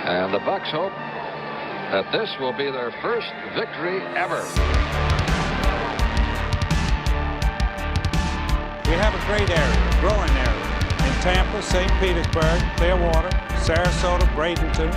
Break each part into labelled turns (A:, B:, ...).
A: And the Bucs hope that this will be their first victory ever.
B: We have a great area, a growing area, in Tampa, St. Petersburg, Clearwater, Sarasota, Bradenton,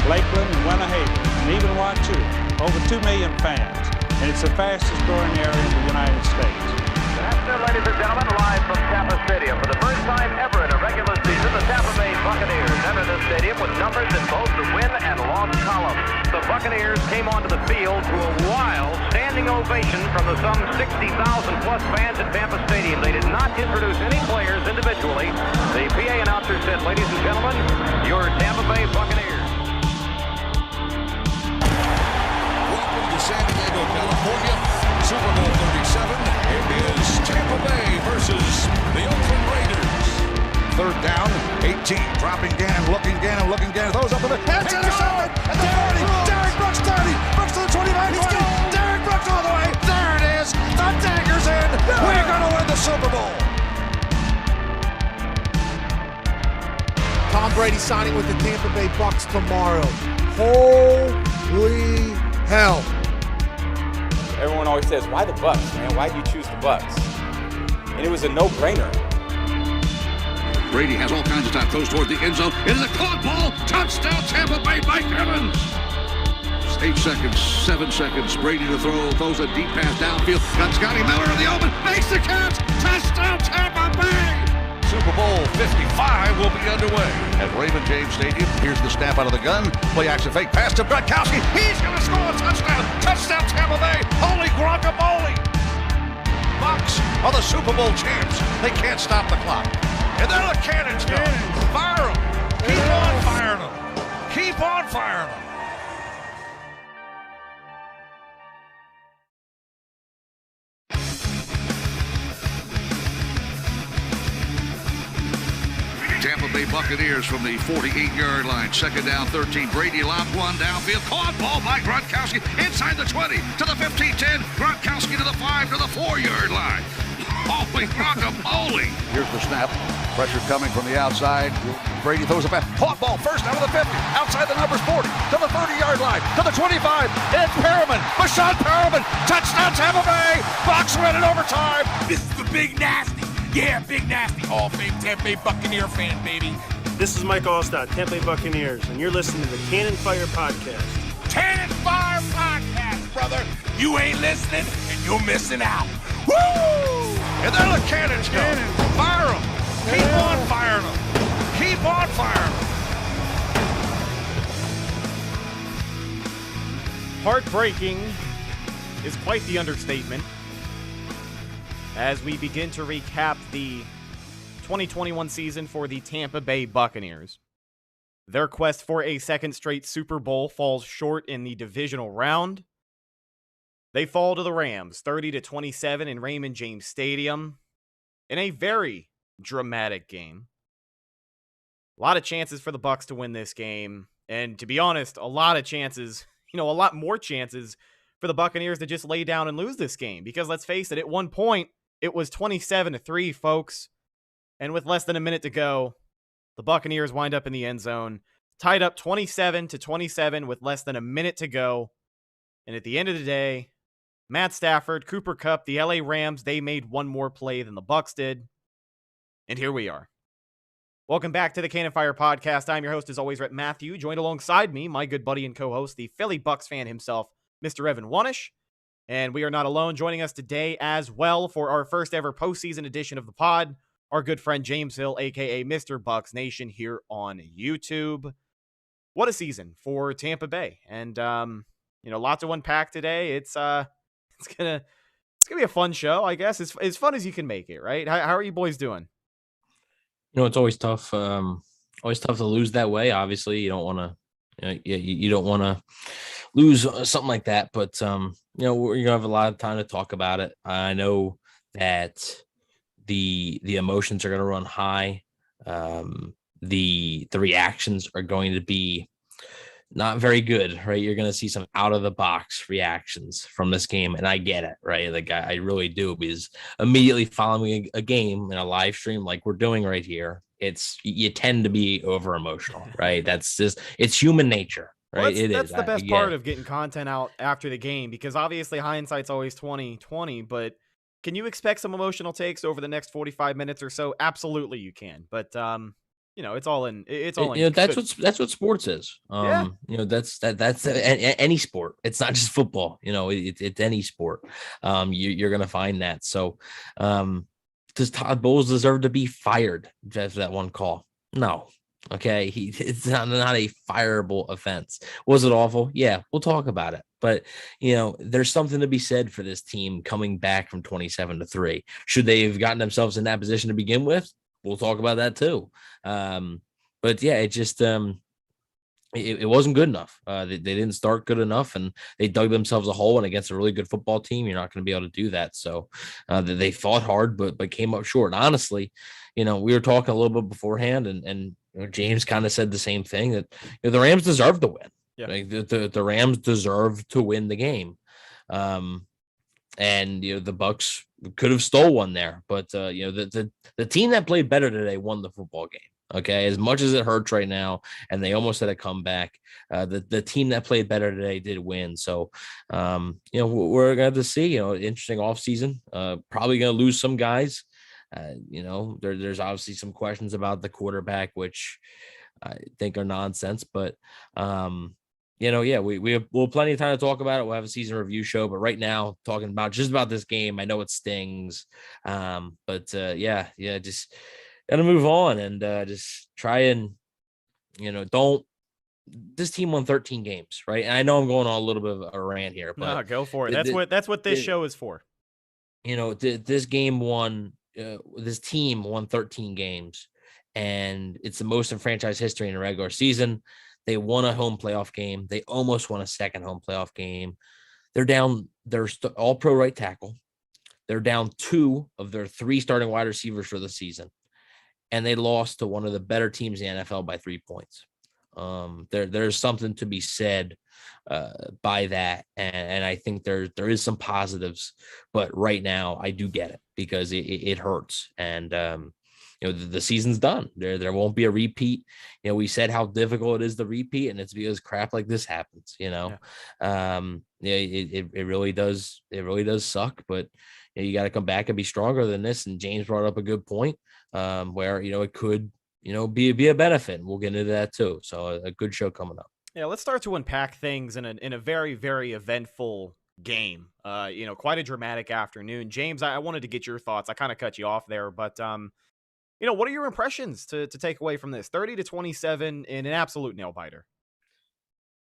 B: Lakeland, and Winnehaven, and even Wachoo. Over 2 million fans, and it's the fastest growing area in the United States.
C: Good afternoon, ladies and gentlemen, live from Tampa Stadium. For the first time ever in a regular season, the Tampa Bay Buccaneers entered this stadium with numbers in both the win and loss columns. The Buccaneers came onto the field to a wild standing ovation from the some 60,000-plus fans at Tampa Stadium. They did not introduce any players individually. The PA announcer said, "Ladies and gentlemen, your Tampa Bay Buccaneers."
D: Welcome to San Diego, California, Super Bowl 37. It is Tampa Bay versus the Oakland Raiders.
E: Third down, 18, dropping Gannon, looking Gannon, throws up in the head, intercepted, at the 30, Derek Brooks 30, Brooks to the 25, 20, Derek Brooks all the way, there it is, the dagger's in, we're going to win the Super Bowl.
F: Tom Brady signing with the Tampa Bay Bucs tomorrow. Holy hell.
G: Everyone always says, why the Bucs, man? Why do you choose the Bucs? And it was a no-brainer.
D: Brady has all kinds of time, throws toward the end zone. It is a caught ball. Touchdown, Tampa Bay, Mike Evans. 8 seconds, 7 seconds. Brady to throw, throws a deep pass downfield. Got Scotty Miller in the open, makes the catch. Touchdown, Tampa Bay.
E: Super Bowl 55 will be underway at Raymond James Stadium. Here's the snap out of the gun. Play action fake pass to Gronkowski. He's going to score a touchdown. Touchdown Tampa Bay. Holy guacamole. Bucs are the Super Bowl champs. They can't stop the clock. And there the cannons go. Fire them. Keep on firing them. Keep on firing them.
D: Tampa Bay Buccaneers from the 48-yard line. Second down, 13. Brady lobs one downfield. Caught ball by Gronkowski inside the 20 to the 15-10. Gronkowski to the 5 to the 4-yard line. Holy guacamole.
E: Here's the snap. Pressure coming from the outside. Brady throws it back. Caught ball first out of the 50. Outside the numbers 40 to the 30-yard line. To the 25. It's Perriman. Bashaud Perriman. Touchdown Tampa Bay. Bucs win in overtime.
H: This is the Big Nasty. Yeah, Big Nasty. Hall of Fame Tampa Bay Buccaneer fan, baby.
I: This is Mike Allstott, Tampa Bay Buccaneers, and you're listening to the Cannon Fire Podcast.
H: Cannon Fire Podcast, brother. You ain't listening, and you're missing out. Woo!
E: And there the cannons go. Fire them. Keep on firing them. Keep on firing them.
J: Heartbreaking is quite the understatement. As we begin to recap the 2021 season for the Tampa Bay Buccaneers. Their quest for a second straight Super Bowl falls short in the divisional round. They fall to the Rams 30-27 in Raymond James Stadium in a very dramatic game. A lot of chances for the Bucs to win this game, and to be honest, a lot of chances, a lot more chances for the Buccaneers to just lay down and lose this game, because let's face it, at one point it was 27-3, folks, and with less than a minute to go, the Buccaneers wind up in the end zone, tied up 27-27 with less than a minute to go, and at the end of the day, Matt Stafford, Cooper Kupp, the LA Rams, they made one more play than the Bucs did. And here we are. Welcome back to the Cannon Fire Podcast. I'm your host, as always, Rhett Matthew. Joined alongside me, my good buddy and co-host, the Philly Bucs fan himself, Mr. Evan Wanish. And we are not alone. Joining us today as well for our first ever postseason edition of the pod, our good friend James Hill, a.k.a. Mr. Bucs Nation, here on YouTube. What a season for Tampa Bay. And, lot to unpack today. It's gonna be a fun show, I guess. It's as fun as you can make it, right? How are you boys doing?
K: It's always tough. Always tough to lose that way. Obviously, you don't want to, you don't want to lose something like that. But we're gonna have a lot of time to talk about it. I know that the emotions are gonna run high. The reactions are going to be not very good, right? You're going to see some out of the box reactions from this game. And I get it, right? Like I really do, because immediately following a game in a live stream, like we're doing right here, you tend to be over emotional, right? It's human nature, right?
J: Well, that's the best part
K: it.
J: of getting content out after the game, because obviously hindsight's always 20/20, but can you expect some emotional takes over the next 45 minutes or so? Absolutely you can. But it's all in
K: That's what sports is.
J: Yeah.
K: That's any sport. It's not just football. It's any sport. You're gonna find that. So, does Todd Bowles deserve to be fired just for that one call? No. Okay, it's not a fireable offense. Was it awful? Yeah, we'll talk about it. But there's something to be said for this team coming back from 27-3. Should they have gotten themselves in that position to begin with? We'll talk about that too. But yeah, it just it wasn't good enough. They didn't start good enough, and they dug themselves a hole. And against a really good football team, you're not going to be able to do that. So they fought hard, but came up short. And honestly, we were talking a little bit beforehand, and James kind of said the same thing, that the Rams deserve to win.
J: Yeah.
K: Like the Rams deserve to win the game. And the Bucs could have stole one there, but the team that played better today won the football game. Okay, as much as it hurts right now, and they almost had a comeback, the team that played better today did win. So, we're going to see, interesting offseason. Probably going to lose some guys. There's obviously some questions about the quarterback, which I think are nonsense. But, we'll have plenty of time to talk about it. We'll have a season review show. But right now, talking about this game, I know it stings. Just got to move on and just try and, this team won 13 games, right? And I know I'm going on a little bit of a rant here, but
J: no, go for it. That's what this show is for.
K: This game won. This team won 13 games, and it's the most in franchise history in a regular season. They won a home playoff game. They almost won a second home playoff game. They're down. They're all pro right tackle. They're down 2 of their 3 starting wide receivers for the season, and they lost to one of the better teams in the NFL by 3 points. There's something to be said by that, and I think there is some positives, but right now I do get it because it hurts, and the season's done. There won't be a repeat. We said how difficult it is to repeat, and it's because crap like this happens. It really does. It really does suck, but you got to come back and be stronger than this. And James brought up a good point where it could be a benefit. We'll get into that too. So a good show coming up.
J: Yeah, let's start to unpack things in a very, very eventful game. Quite a dramatic afternoon. James, I wanted to get your thoughts. I kind of cut you off there, but what are your impressions to take away from this 30-27 in an absolute nail biter?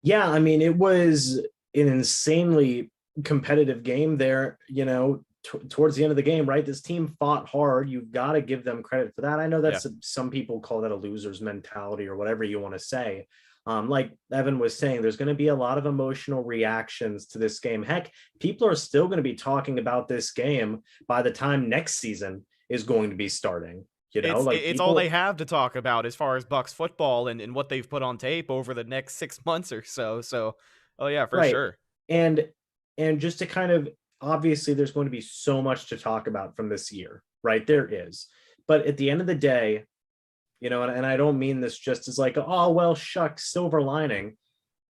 L: Yeah, I mean, it was an insanely competitive game there, towards the end of the game, right? This team fought hard. You've got to give them credit for that. I know that's some people call that a loser's mentality or whatever you want to say. Like Evan was saying, there's going to be a lot of emotional reactions to this game. Heck, people are still going to be talking about this game by the time next season is going to be starting.
J: It's all they have to talk about as far as Bucs football and what they've put on tape over the next 6 months or so. So, oh yeah, for sure. And just to kind of, obviously there's going to be so much to talk about from this year, right? There is. But at the end of the day, and I don't mean this just as like, oh, well, shucks, silver lining.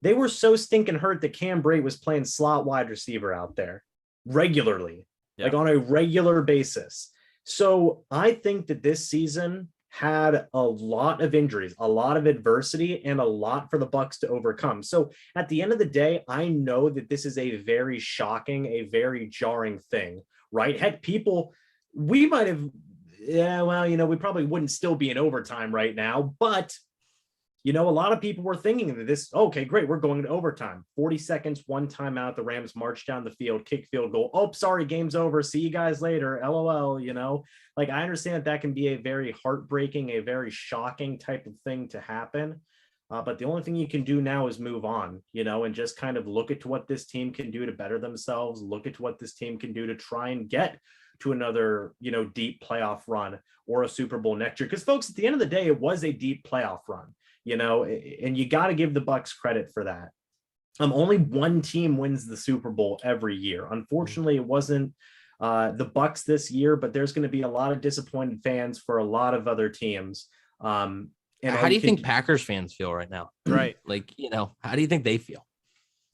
J: They were so stinking hurt that Cam Brady was playing slot wide receiver out there regularly, like on a regular basis. So I think that this season had a lot of injuries, a lot of adversity, and a lot for the Bucs to overcome. So at the end of the day, I know that this is a very shocking, a very jarring thing, right? Heck, we might have, we probably wouldn't still be in overtime right now, but a lot of people were thinking that this, okay, great, we're going to overtime. 40 seconds, one timeout, the Rams march down the field, kick field goal. Oh, sorry, game's over. See you guys later. LOL, Like, I understand that can be a very heartbreaking, a very shocking type of thing to happen. But the only thing you can do now is move on, and just kind of look at what this team can do to better themselves, look at what this team can do to try and get to another, deep playoff run or a Super Bowl next year. Because, folks, at the end of the day, it was a deep playoff run. And you got to give the Bucs credit for that. Only one team wins the Super Bowl every year. Unfortunately, it wasn't the Bucs this year, but there's going to be a lot of disappointed fans for a lot of other teams
L: And
K: how do you think Packers fans feel right now?
J: Right.
K: Like, how do you think they feel?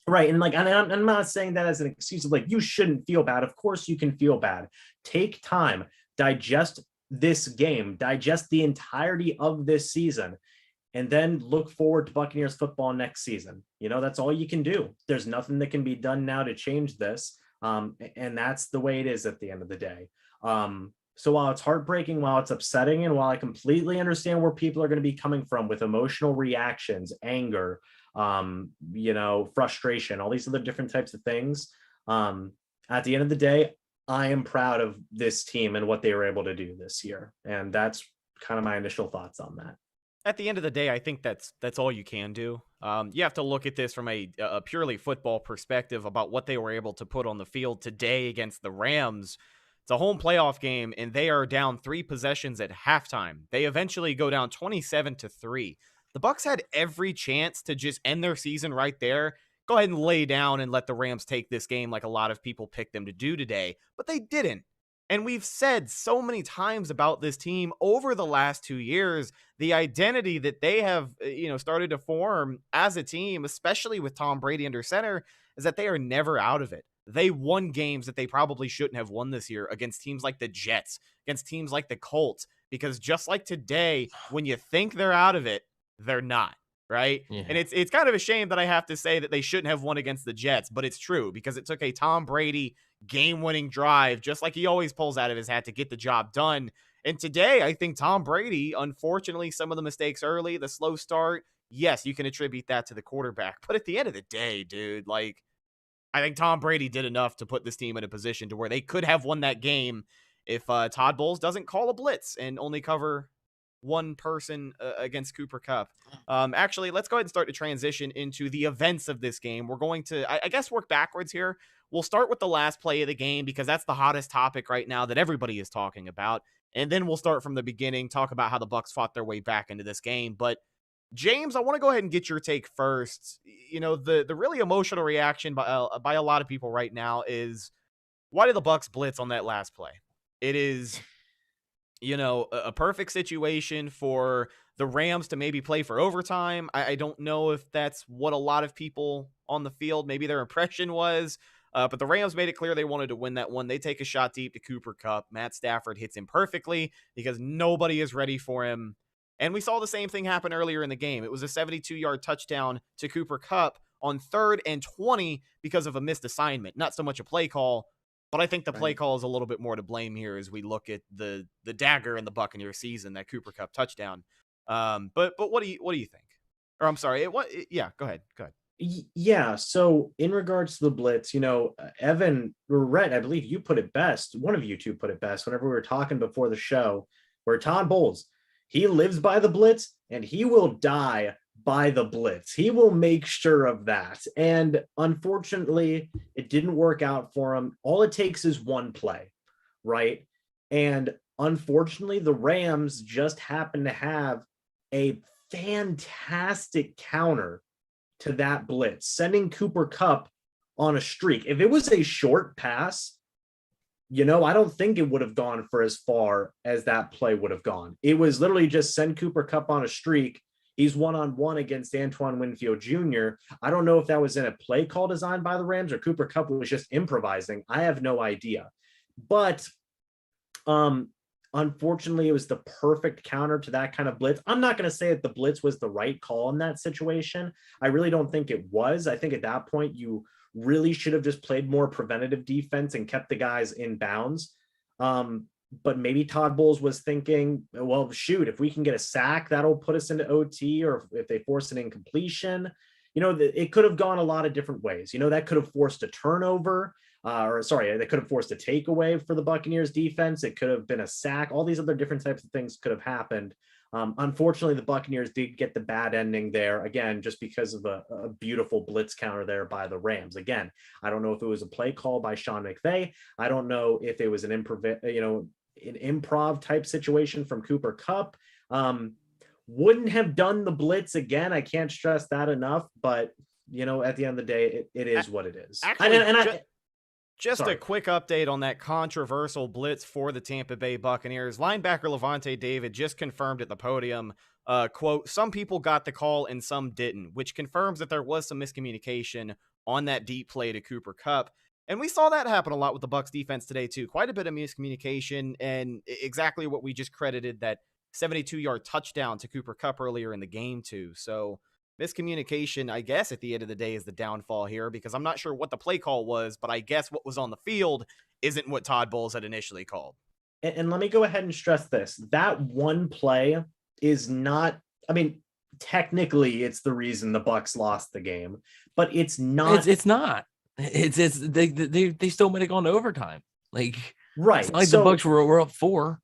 L: Right. And I'm not saying that as an excuse of you shouldn't feel bad. Of course you can feel bad. Take time, digest this game, digest the entirety of this season, and then look forward to Buccaneers football next season. That's all you can do. There's nothing that can be done now to change this. And that's the way it is at the end of the day. So while it's heartbreaking, while it's upsetting, and while I completely understand where people are going to be coming from with emotional reactions, anger, frustration, all these other different types of things, at the end of the day, I am proud of this team and what they were able to do this year. And that's kind of my initial thoughts on that.
J: At the end of the day, I think that's all you can do. You have to look at this from a purely football perspective about what they were able to put on the field today against the Rams. It's a home playoff game, and they are down 3 possessions at halftime. They eventually go down 27-3. The Bucs had every chance to just end their season right there. Go ahead and lay down and let the Rams take this game like a lot of people picked them to do today, but they didn't. And we've said so many times about this team over the last 2 years, the identity that they have, started to form as a team, especially with Tom Brady under center, is that they are never out of it. They won games that they probably shouldn't have won this year against teams like the Jets, against teams like the Colts, because just like today, when you think they're out of it, they're not, right? Yeah. And it's kind of a shame that I have to say that they shouldn't have won against the Jets, but it's true because it took a Tom Brady game-winning drive, just like he always pulls out of his hat, to get the job done. And today, I think Tom Brady, unfortunately, some of the mistakes early, the slow start, yes, you can attribute that to the quarterback. But at the end of the day, dude, I think Tom Brady did enough to put this team in a position to where they could have won that game if Todd Bowles doesn't call a blitz and only cover one person against Cooper Kupp. Actually, let's go ahead and start to transition into the events of this game. We're going to, I guess, work backwards here. We'll start with the last play of the game because that's the hottest topic right now that everybody is talking about. And then we'll start from the beginning, talk about how the Bucs fought their way back into this game. But James, I want to go ahead and get your take first. The really emotional reaction by a lot of people right now is, why did the Bucs blitz on that last play? It is, a perfect situation for the Rams to maybe play for overtime. I don't know if that's what a lot of people on the field, maybe their impression was, but the Rams made it clear they wanted to win that one. They take a shot deep to Cooper Kupp. Matt Stafford hits him perfectly because nobody is ready for him. And we saw the same thing happen earlier in the game. It was a 72-yard touchdown to Cooper Kupp on 3rd and 20 because of a missed assignment. Not so much a play call, but I think the play call is a little bit more to blame here as we look at the dagger in the Buccaneers season, that Cooper Kupp touchdown. But what do you think? Or I'm sorry, go ahead.
L: Yeah, so in regards to the blitz, Evan or Rhett, I believe you put it best. One of you two put it best whenever we were talking before the show, where Todd Bowles, he lives by the blitz and he will die by the blitz. He will make sure of that. And unfortunately, it didn't work out for him. All it takes is one play, right? And unfortunately, the Rams just happen to have a fantastic counter to that blitz, sending Cooper Kupp on a streak. If it was a short pass, I don't think it would have gone for as far as that play would have gone. It was literally just send Cooper Kupp on a streak. He's one-on-one against Antoine Winfield Jr. I don't know if that was in a play call designed by the Rams or Cooper Kupp was just improvising. I have no idea. But unfortunately, it was the perfect counter to that kind of blitz. I'm not going to say that the blitz was the right call in that situation. I really don't think it was. I think at that point, you really should have just played more preventative defense and kept the guys in bounds. But maybe Todd Bowles was thinking, well, shoot, if we can get a sack, that'll put us into OT, or if they force an incompletion, it could have gone a lot of different ways. That could have forced a turnover. They could have forced a takeaway for the Buccaneers defense. It could have been a sack. All these other different types of things could have happened. Unfortunately, the Buccaneers did get the bad ending there, again, just because of a beautiful blitz counter there by the Rams. Again, I don't know if it was a play call by Sean McVay. I don't know if it was an improv type situation from Cooper Kupp. Wouldn't have done the blitz again. I can't stress that enough, but at the end of the day, it is what it is.
J: Actually, Just a quick update on that controversial blitz for the Tampa Bay Buccaneers. Linebacker Levante David just confirmed at the podium, quote, "Some people got the call and some didn't," which confirms that there was some miscommunication on that deep play to Cooper Kupp. And we saw that happen a lot with the Bucs defense today too. Quite a bit of miscommunication, and exactly what we just credited that 72-yard touchdown to Cooper Kupp earlier in the game too. So miscommunication, I guess, at the end of the day is the downfall here, because I'm not sure what the play call was, but I guess what was on the field isn't what Todd Bowles had initially called.
L: And let me go ahead and stress this. That one play is not, I mean, technically it's the reason the Bucs lost the game, but it's not.
K: It's not. They still might have gone to overtime. Like,
L: right.
K: It's not like the Bucs were up 4.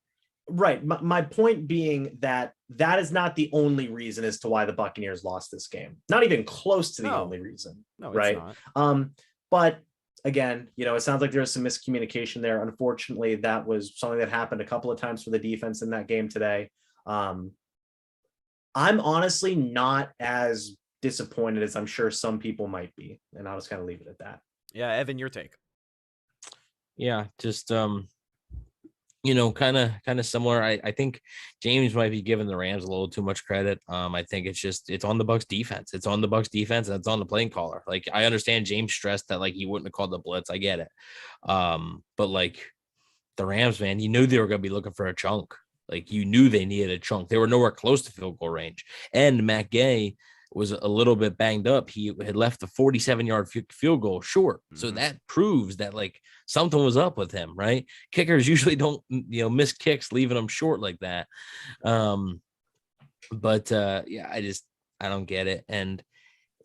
L: Right. My point being that is not the only reason as to why the Buccaneers lost this game. Not even close to the only reason.
J: No,
L: right.
J: It's not.
L: But again, it sounds like there was some miscommunication there. Unfortunately, that was something that happened a couple of times for the defense in that game today. I'm honestly not as disappointed as I'm sure some people might be. And I'll just kind of leave it at that.
J: Yeah. Evan, your take.
K: Yeah. Just, kind of similar. I think James might be giving the Rams a little too much credit. I think it's on the Bucs defense. It's on the Bucs defense, and it's on the playing caller. Like, I understand James stressed that, like, he wouldn't have called the blitz. I get it. But like the Rams, man, you knew they were going to be looking for a chunk. Like, you knew they needed a chunk. They were nowhere close to field goal range. And Matt Gay was a little bit banged up. He had left the 47-yard field goal short. So that proves that, like, something was up with him, right? Kickers usually don't, miss kicks, leaving them short like that. But I don't get it. And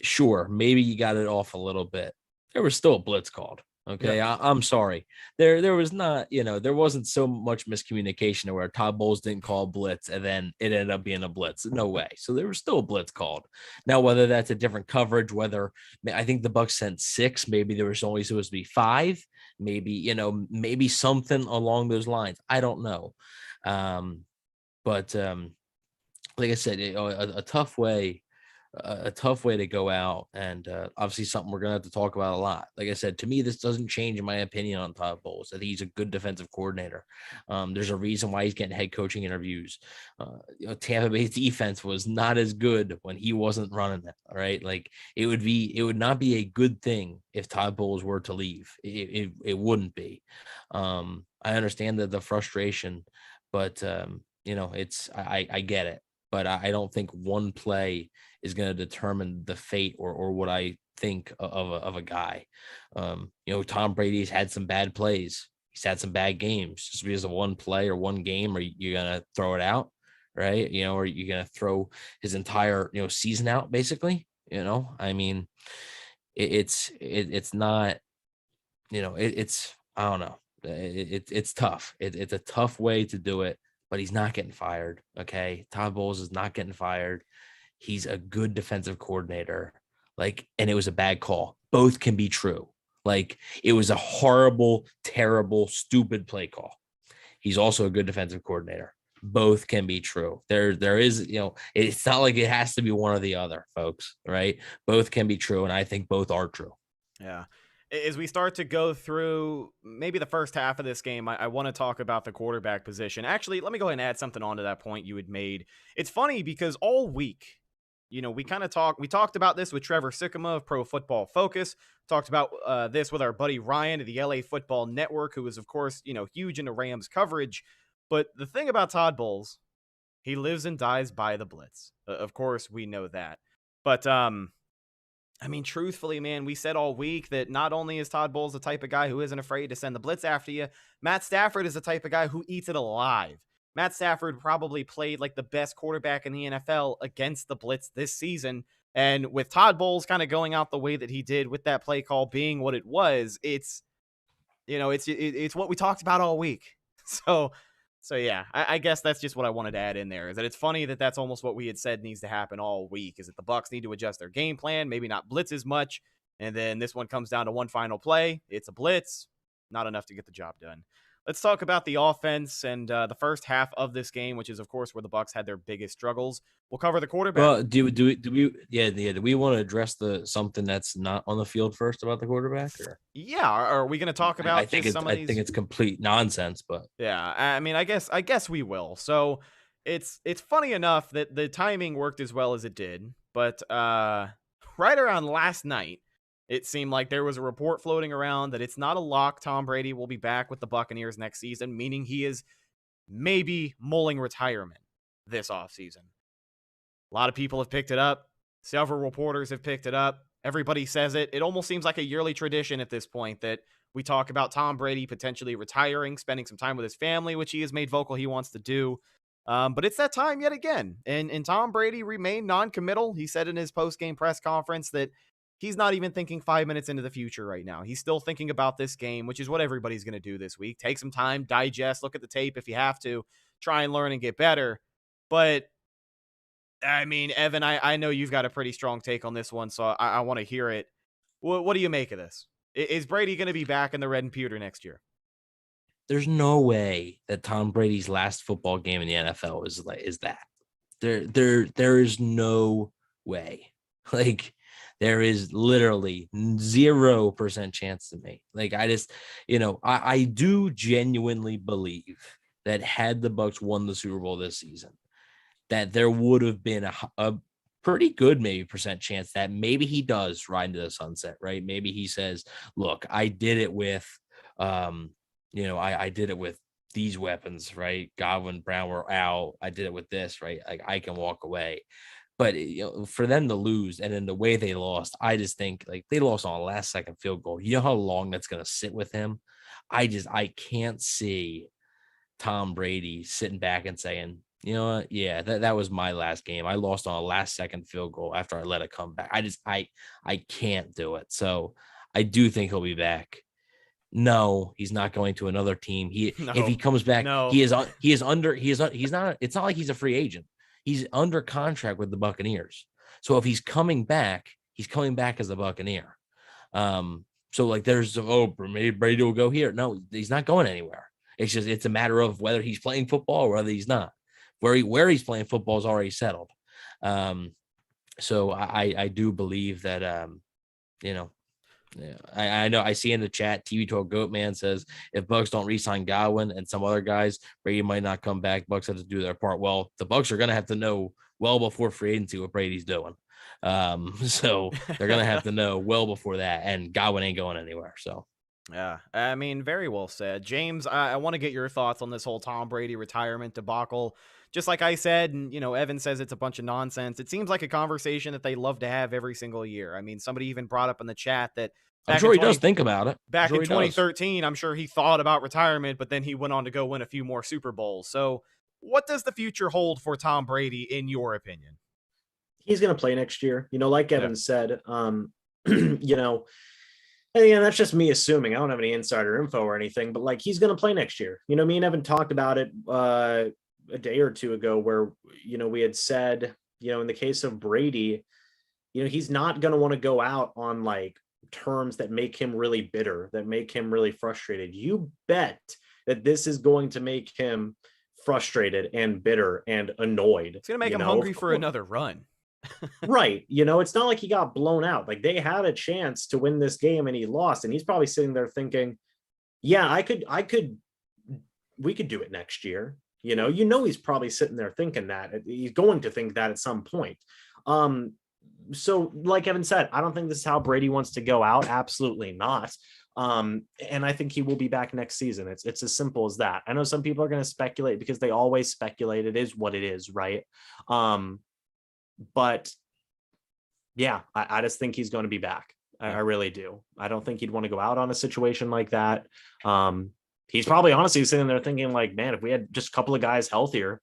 K: sure, maybe you got it off a little bit. There was still a blitz called. Okay. Yeah. I'm sorry. There was not, there wasn't so much miscommunication where Todd Bowles didn't call blitz and then it ended up being a blitz. No way. So there was still a blitz called. Now, whether that's a different coverage, whether I think the Bucs sent 6, maybe there was only supposed to be 5, maybe, maybe something along those lines. I don't know. But like I said, a tough way to go out, and obviously something we're gonna have to talk about a lot. Like I said, to me, this doesn't change my opinion on Todd Bowles. I think he's a good defensive coordinator. There's a reason why he's getting head coaching interviews. Tampa Bay's defense was not as good when he wasn't running it. All right, like it would not be a good thing if Todd Bowles were to leave. It wouldn't be. I understand the frustration, but I get it. But I don't think one play is going to determine the fate or what I think of a guy. Tom Brady's had some bad plays. He's had some bad games. Just because of one play or one game, are you going to throw it out, right? Or you're going to throw his entire season out, basically. I mean, it's not. It's I don't know. It's tough. It's a tough way to do it. But he's not getting fired, okay? Todd Bowles is not getting fired. He's a good defensive coordinator. And it was a bad call. Both can be true. It was a horrible, terrible, stupid play call. He's also a good defensive coordinator. Both can be true. There is, it's not like it has to be one or the other, folks, right? Both can be true, and I think both are true.
J: Yeah. As we start to go through maybe the first half of this game, I want to talk about the quarterback position. Actually, let me go ahead and add something onto that point you had made. It's funny because all week, we talked about this with Trevor Sikkema of Pro Football Focus, talked about this with our buddy Ryan of the LA Football Network, who is, of course, huge into Rams coverage. But the thing about Todd Bowles, he lives and dies by the blitz. Of course, we know that. But, truthfully, man, we said all week that not only is Todd Bowles the type of guy who isn't afraid to send the blitz after you, Matt Stafford is the type of guy who eats it alive. Matt Stafford probably played like the best quarterback in the NFL against the blitz this season. And with Todd Bowles kind of going out the way that he did with that play call being what it was, it's what we talked about all week. So yeah, I guess that's just what I wanted to add in there, is that it's funny that that's almost what we had said needs to happen all week, is that the Bucs need to adjust their game plan, maybe not blitz as much. And then this one comes down to one final play. It's a blitz, not enough to get the job done. let's talk about the offense and the first half of this game, which is, of course, where the Bucs had their biggest struggles. We'll cover the quarterback.
K: Well, do we want to address something that's not on the field first about the quarterback? Or?
J: Yeah, are we going to talk about?
K: I think it's complete nonsense, but
J: yeah, I mean, I guess we will. So it's funny enough that the timing worked as well as it did, but right around last night, it seemed like there was a report floating around that it's not a lock Tom Brady will be back with the Buccaneers next season, meaning he is maybe mulling retirement this offseason. A lot of people have picked it up. Several reporters have picked it up. Everybody says it. It almost seems like a yearly tradition at this point that we talk about Tom Brady potentially retiring, spending some time with his family, which he has made vocal he wants to do. But it's that time yet again. And Tom Brady remained non-committal. He said in his post-game press conference that he's not even thinking 5 minutes into the future right now. He's still thinking about this game, which is what everybody's going to do this week. Take some time, digest, look at the tape if you have to, try and learn and get better. But, I mean, Evan, I know you've got a pretty strong take on this one, so I want to hear it. What do you make of this? Is Brady going to be back in the red and pewter next year?
K: There's no way that Tom Brady's last football game in the NFL is that. There is no way. Like, there is literally 0% chance to me. Like, I just, I do genuinely believe that had the Bucs won the Super Bowl this season, that there would have been a pretty good maybe percent chance that maybe he does ride into the sunset, right? Maybe he says, look, I did it with, I did it with these weapons, right? Godwin, Brown were out. I did it with this, right? Like, I can walk away. But for them to lose and then the way they lost, I just think like they lost on a last second field goal. You know how long that's going to sit with him? I can't see Tom Brady sitting back and saying, you know what? Yeah, that was my last game. I lost on a last second field goal after I let it come back. I can't do it. So I do think he'll be back. No, he's not going to another team. If he comes back, he's not, it's not like he's a free agent. He's under contract with the Buccaneers. So if he's coming back as a Buccaneer. So like maybe Brady will go here. No, he's not going anywhere. It's a matter of whether he's playing football or whether he's not. Where he's playing football is already settled. So I do believe that, I know I see in the chat, TV 12 Goat Man says if Bucs don't re-sign Godwin and some other guys, Brady might not come back. Bucs have to do their part. Well, the Bucs are going to have to know well before free agency what Brady's doing. So they're going to have to know well before that, and Godwin ain't going anywhere. So.
J: Yeah, I mean, very well said. James, I want to get your thoughts on this whole Tom Brady retirement debacle. Just like I said, and, Evan says it's a bunch of nonsense. It seems like a conversation that they love to have every single year. I mean, somebody even brought up in the chat that
K: I'm sure he does think about it.
J: Back in 2013, I'm sure he thought about retirement, but then he went on to go win a few more Super Bowls. So what does the future hold for Tom Brady, in your opinion?
L: He's going to play next year. Like Evan said, and again, that's just me assuming. I don't have any insider info or anything, but like he's going to play next year. Me and Evan talked about it a day or two ago where, we had said, in the case of Brady, he's not going to want to go out on like terms that make him really bitter, that make him really frustrated. You bet that this is going to make him frustrated and bitter and annoyed.
J: It's going to make him hungry for another run.
L: Right. It's not like he got blown out. Like they had a chance to win this game and he lost. And he's probably sitting there thinking, yeah, we could do it next year. He's probably sitting there thinking that. He's going to think that at some point. So like Evan said, I don't think this is how Brady wants to go out. Absolutely not. And I think he will be back next season. It's as simple as that. I know some people are going to speculate because they always speculate. It is what it is, right? But yeah, I just think he's going to be back. I really do. I don't think he'd want to go out on a situation like that. He's probably honestly sitting there thinking like, man, if we had just a couple of guys healthier,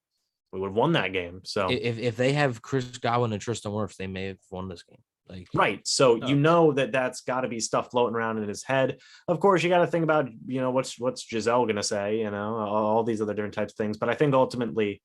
L: we would have won that game. So
K: if they have Chris Godwin and Tristan Wirfs, they may have won this game. Like,
L: right. So that's got to be stuff floating around in his head. Of course, you got to think about, what's Giselle going to say, all these other different types of things. But I think ultimately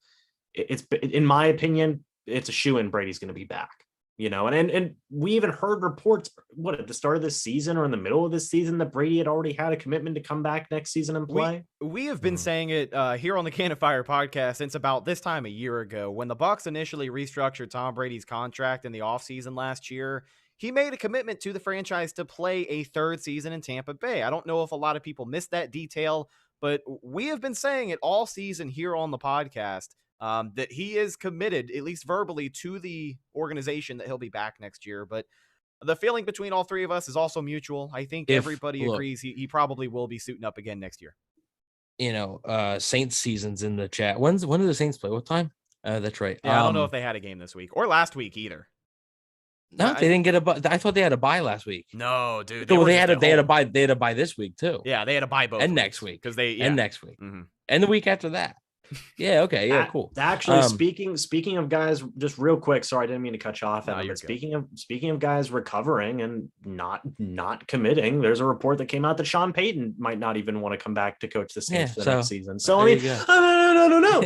L: it's, in my opinion, it's a shoo-in Brady's going to be back. and we even heard reports at the start of this season or in the middle of this season that Brady had already had a commitment to come back next season and play.
J: We have been saying it here on the Cannon Fire podcast since about this time a year ago when the Bucs initially restructured Tom Brady's contract in the offseason last year. He made a commitment to the franchise to play a third season in Tampa Bay. I don't know if a lot of people missed that detail, but we have been saying it all season here on the podcast. That he is committed, at least verbally, to the organization that he'll be back next year. But the feeling between all three of us is also mutual. I think everybody agrees he probably will be suiting up again next year.
K: Saints season's in the chat. When do the Saints play? What time? That's right.
J: Yeah, I don't know if they had a game this week or last week either.
K: No, they didn't get a bye. I thought they had a bye last week.
J: No, dude.
K: They had a bye. They had a bye this week too.
J: Yeah, they had a bye both
K: and
J: weeks,
K: next week
J: and
K: next week and the week after that. Yeah. Okay. Yeah. Cool.
L: Actually, speaking of guys, just real quick. Sorry, I didn't mean to cut you off. No, but speaking of guys recovering and not committing, there's a report that came out that Sean Payton might not even want to come back to coach the Saints for the next season. So I mean, no.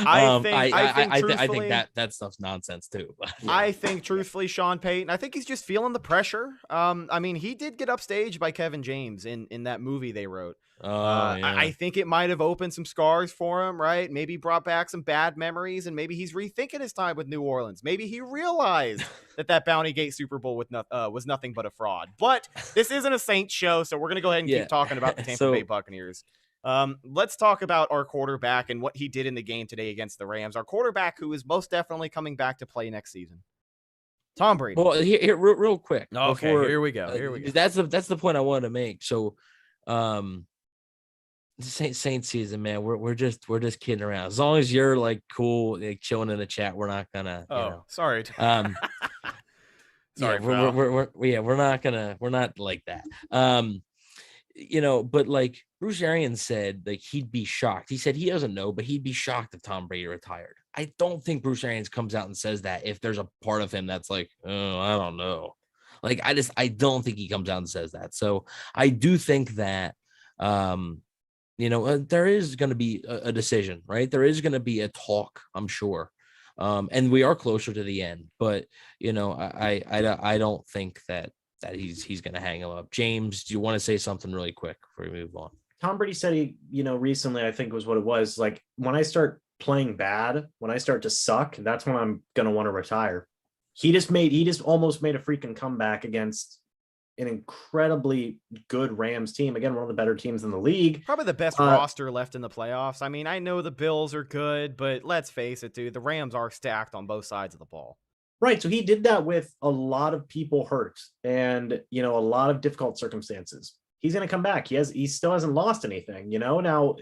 K: I think that stuff's nonsense too.
J: I think truthfully, Sean Payton, I think he's just feeling the pressure. I mean, he did get upstaged by Kevin James in that movie they wrote. I think it might have opened some scars for him, right? Maybe brought back some bad memories, and maybe he's rethinking his time with New Orleans. Maybe he realized that Bounty Gate Super Bowl was nothing but a fraud. But this isn't a Saints show, so we're going to go ahead and keep talking about the Tampa Bay Buccaneers. Let's talk about our quarterback and what he did in the game today against the Rams. Our quarterback who is most definitely coming back to play next season. Tom Brady.
K: Well, here real quick.
J: Okay, here we go.
K: That's the point I wanted to make. So, Saints season, man, we're just kidding around. As long as you're like cool, like chilling in the chat, we're not gonna.
J: Sorry.
K: Sorry, we're not like that. But like Bruce Arians said, like he'd be shocked. He said he doesn't know, but he'd be shocked if Tom Brady retired. I don't think Bruce Arians comes out and says that if there's a part of him that's like, oh, I don't know. Like I don't think he comes out and says that. So I do think that. There is going to be a decision, right? There is going to be a talk, I'm sure. And we are closer to the end, but I don't think that he's going to hang him up. James, do you want to say something really quick before we move on?
L: Tom Brady said he, recently, I think was what it was like, when I start playing bad, when I start to suck, that's when I'm going to want to retire. He just almost made a freaking comeback against an incredibly good Rams team. Again, one of the better teams in the league.
J: Probably the best roster left in the playoffs. I mean, I know the Bills are good, but let's face it, dude, the Rams are stacked on both sides of the ball.
L: Right. So he did that with a lot of people hurt and, a lot of difficult circumstances. He's going to come back. He still hasn't lost anything, Now,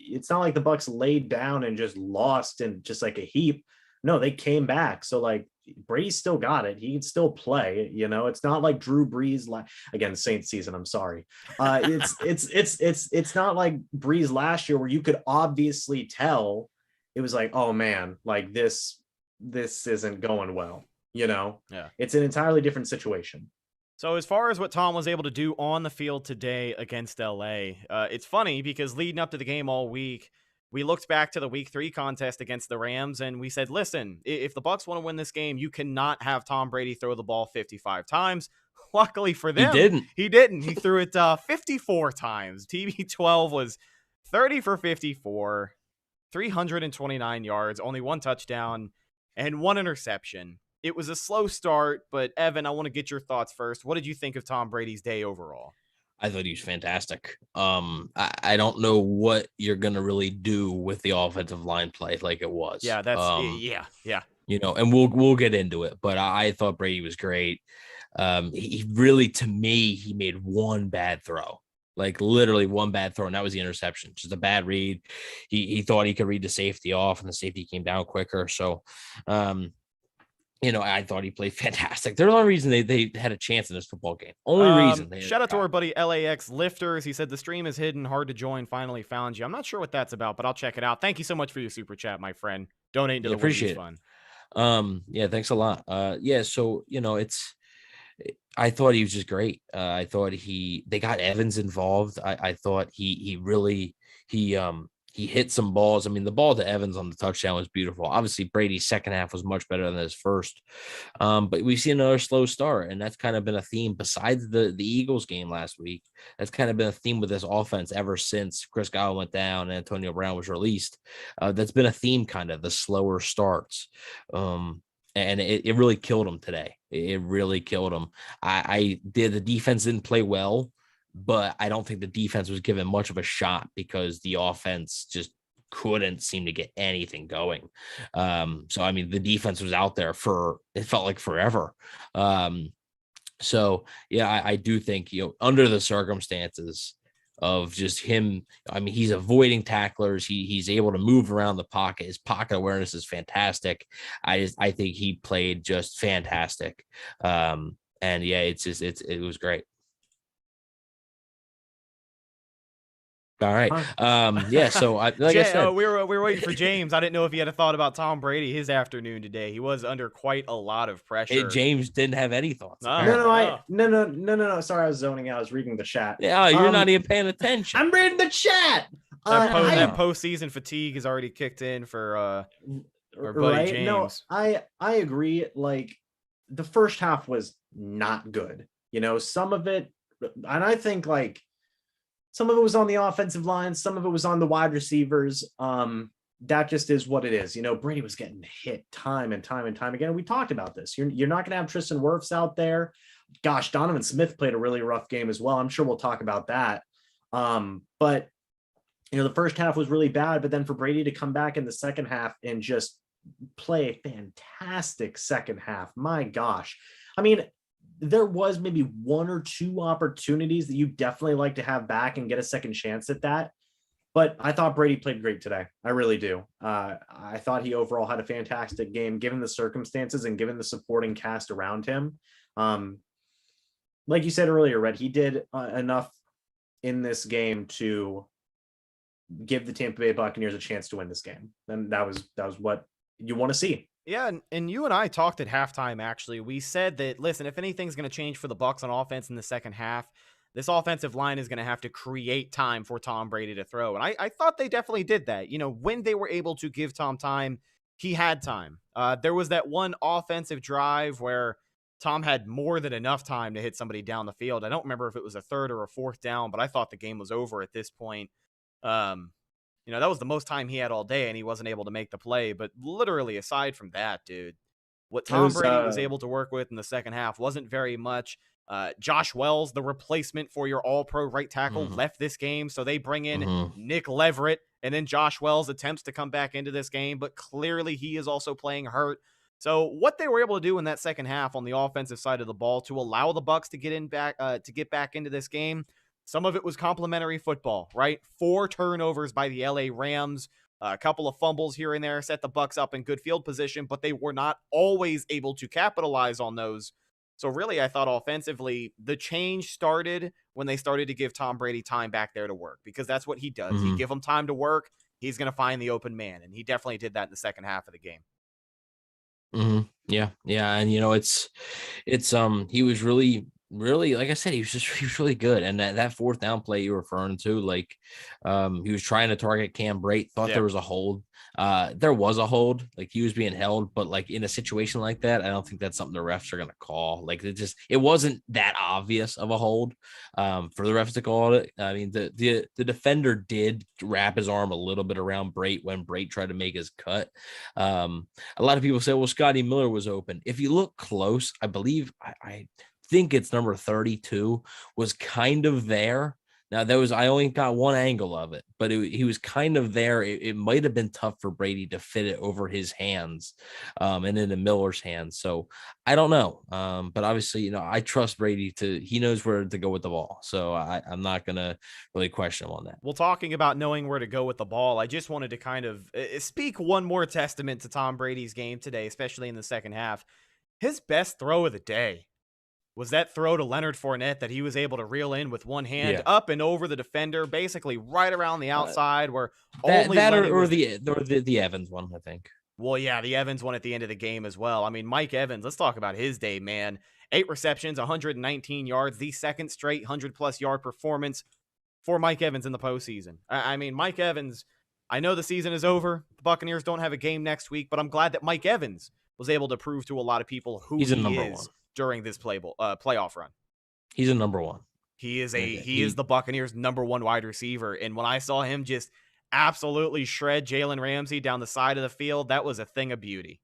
L: it's not like the Bucs laid down and just lost in just like a heap. No, they came back. So like Brady still got it. He can still play. It's not like Drew Brees. Again, Saints season. I'm sorry. It's not like Brees last year where you could obviously tell it was like, oh man, like this isn't going well. Yeah, it's an entirely different situation.
J: So as far as what Tom was able to do on the field today against LA, it's funny because leading up to the game all week, we looked back to the week 3 contest against the Rams and we said, listen, if the Bucs want to win this game, you cannot have Tom Brady throw the ball 55 times. Luckily for them, he didn't. He threw it 54 times. TB12 was 30 for 54, 329 yards, only 1 touchdown and 1 interception. It was a slow start, but Evan, I want to get your thoughts first. What did you think of Tom Brady's day overall?
K: I thought he was fantastic. I don't know what you're gonna really do with the offensive line play like it was.
J: Yeah, that's yeah.
K: And we'll get into it, but I thought Brady was great. He really, to me, he made one bad throw, like literally one bad throw, and that was the interception. Just a bad read. He thought he could read the safety off, and the safety came down quicker. So, I thought he played fantastic. They're the only reason they had a chance in this football game. Only reason.
J: Shout out to our buddy LAX Lifters. He said the stream is hidden, hard to join. Finally found you. I'm not sure what that's about, but I'll check it out. Thank you so much for your super chat, my friend. Donating to the
K: appreciate
J: Fun.
K: Yeah, thanks a lot. So I thought he was just great. I thought they got Evans involved. I thought he He hit some balls. I mean, the ball to Evans on the touchdown was beautiful. Obviously, Brady's second half was much better than his first. But we see another slow start, and that's kind of been a theme besides the Eagles game last week. That's kind of been a theme with this offense ever since Chris Godwin went down and Antonio Brown was released. That's been a theme, kind of the slower starts. And it really killed him today. It really killed him. The defense didn't play well, but I don't think the defense was given much of a shot because the offense just couldn't seem to get anything going. So, I mean, the defense was out there it felt like forever. So, yeah, I do think, under the circumstances of just him, I mean, he's avoiding tacklers. He's able to move around the pocket. His pocket awareness is fantastic. I think he played just fantastic. And yeah, it was great. All right. Yeah. So I said,
J: we were waiting for James. I didn't know if he had a thought about Tom Brady his afternoon today. He was under quite a lot of pressure.
K: James didn't have any thoughts.
L: No. Sorry, I was zoning out. I was reading the chat.
K: Yeah, you're not even paying attention.
L: I'm reading the chat.
J: That postseason fatigue has already kicked in for our buddy James.
L: No, I agree. Like, the first half was not good. Some of it, and I think like some of it was on the offensive line, some of it was on the wide receivers. That just is what it is. Brady was getting hit time and time and time again. We talked about this. You're not going to have Tristan Wirfs out there. Gosh, Donovan Smith played a really rough game as well. I'm sure we'll talk about that. But the first half was really bad, but then for Brady to come back in the second half and just play a fantastic second half. My gosh. I mean, there was maybe one or two opportunities that you definitely like to have back and get a second chance at that. But I thought Brady played great today. I really do. I thought he overall had a fantastic game, given the circumstances and given the supporting cast around him. Like you said earlier, Rhett, he did enough in this game to give the Tampa Bay Buccaneers a chance to win this game. And that was what you want to see.
J: Yeah, and you and I talked at halftime, actually. We said that, listen, if anything's going to change for the Bucs on offense in the second half, this offensive line is going to have to create time for Tom Brady to throw. And I thought they definitely did that. When they were able to give Tom time, he had time. There was that one offensive drive where Tom had more than enough time to hit somebody down the field. I don't remember if it was a third or a fourth down, but I thought the game was over at this point. That was the most time he had all day, and he wasn't able to make the play. But literally, aside from that, dude, what Tom Brady was able to work with in the second half wasn't very much. Josh Wells, the replacement for your all-pro right tackle, left this game. So they bring in Nick Leverett, and then Josh Wells attempts to come back into this game, but clearly he is also playing hurt. So what they were able to do in that second half on the offensive side of the ball to allow the Bucs to get back into this game, some of it was complimentary football, right? 4 turnovers by the LA Rams, a couple of fumbles here and there set the Bucs up in good field position, but they were not always able to capitalize on those. So really, I thought offensively, the change started when they started to give Tom Brady time back there to work, because that's what he does. He give him time to work. He's going to find the open man, and he definitely did that in the second half of the game.
K: Yeah. And he was really, like I said, he was really good. And that fourth down play you were referring to, like, he was trying to target Cam Brate, thought there was a hold. There was a hold, like he was being held, but like in a situation like that, I don't think that's something the refs are going to call. Like it wasn't that obvious of a hold for the refs to call it. I mean, the defender did wrap his arm a little bit around Brate when Brate tried to make his cut. A lot of people say, well, Scotty Miller was open. If you look close, I believe I think it's number 32 was kind of there. Now I only got one angle of it, but he was kind of there. It might have been tough for Brady to fit it over his hands and into Miller's hands. So I don't know. But obviously, I trust Brady he knows where to go with the ball. So I'm not going to really question him on that.
J: Well, talking about knowing where to go with the ball, I just wanted to kind of speak one more testament to Tom Brady's game today, especially in the second half. His best throw of the day was that throw to Leonard Fournette that he was able to reel in with one hand up and over the defender, basically right around the outside where
K: the Evans one, I think.
J: Well, yeah, the Evans one at the end of the game as well. I mean, Mike Evans, let's talk about his day, man. 8 receptions, 119 yards, the second straight 100-plus yard performance for Mike Evans in the postseason. I mean, Mike Evans, I know the season is over. The Buccaneers don't have a game next week, but I'm glad that Mike Evans was able to prove to a lot of people who
K: he's a
J: he
K: number
J: is
K: one
J: during this playoff run.
K: He's a number one.
J: He is is the Buccaneers' number one wide receiver. And when I saw him just absolutely shred Jalen Ramsey down the side of the field, that was a thing of beauty.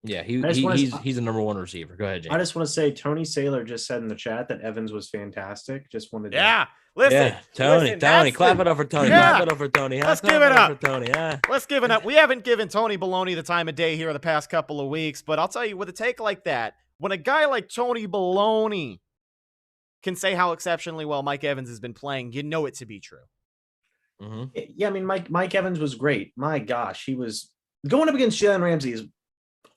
K: Yeah, he's a number one receiver. Go ahead, James.
L: I just want to say Tony Saylor just said in the chat that Evans was fantastic. Just wanted to
J: listen,
K: Tony, clap it up for Tony.
J: Yeah.
K: Clap it up for Tony.
J: Let's give it up
K: for Tony. Yeah.
J: Let's give it up. We haven't given Tony Baloney the time of day here the past couple of weeks, but I'll tell you, with a take like that, when a guy like Tony Baloney can say how exceptionally well Mike Evans has been playing, you know it to be true.
K: Mm-hmm.
L: Yeah, I mean, Mike Evans was great. My gosh, he was going up against Jalen Ramsey is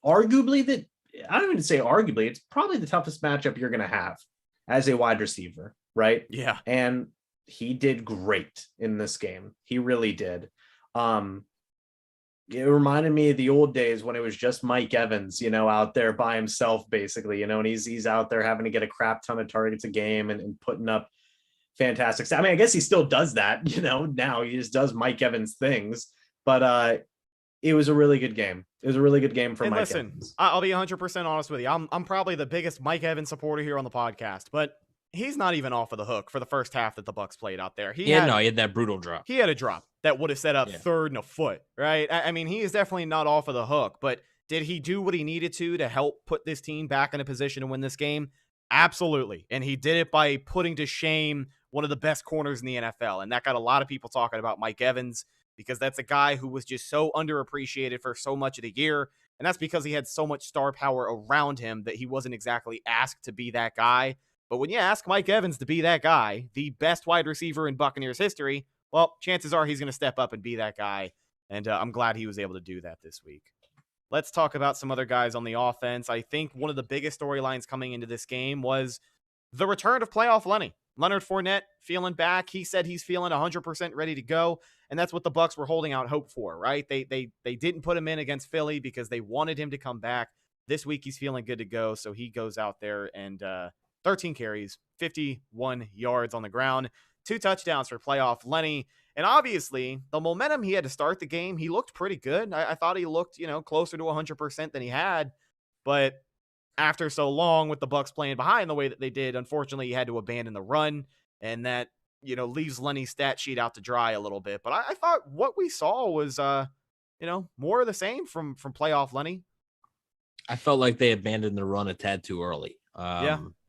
L: arguably I don't even say arguably, it's probably the toughest matchup you're going to have as a wide receiver, right?
J: Yeah.
L: And he did great in this game. He really did. It reminded me of the old days when it was just Mike Evans, out there by himself, basically, and he's out there having to get a crap ton of targets a game and putting up fantastic stuff. I mean, I guess he still does that, now he just does Mike Evans things, but it was a really good game. It was a really good game for Mike Evans.
J: I'll be 100% honest with you. I'm probably the biggest Mike Evans supporter here on the podcast, but he's not even off of the hook for the first half that the Bucs played out there. He had
K: that brutal drop.
J: He had a drop that would have set up 3rd and a foot, right? I mean, he is definitely not off of the hook, but did he do what he needed to help put this team back in a position to win this game? Absolutely. And he did it by putting to shame one of the best corners in the NFL. And that got a lot of people talking about Mike Evans, because that's a guy who was just so underappreciated for so much of the year. And that's because he had so much star power around him that he wasn't exactly asked to be that guy. But when you ask Mike Evans to be that guy, the best wide receiver in Buccaneers history, well, chances are he's going to step up and be that guy. And I'm glad he was able to do that this week. Let's talk about some other guys on the offense. I think one of the biggest storylines coming into this game was the return of playoff Lenny. Leonard Fournette feeling back. He said he's feeling 100% ready to go, and that's what the Bucs were holding out hope for, right? They didn't put him in against Philly because they wanted him to come back. This week he's feeling good to go, so he goes out there and 13 carries, 51 yards on the ground, 2 touchdowns for playoff Lenny. And obviously, the momentum he had to start the game, he looked pretty good. I thought he looked, closer to 100% than he had, but after so long with the Bucs playing behind the way that they did, unfortunately, he had to abandon the run, and that, leaves Lenny's stat sheet out to dry a little bit. But I thought what we saw was, more of the same from playoff Lenny.
K: I felt like they abandoned the run a tad too early.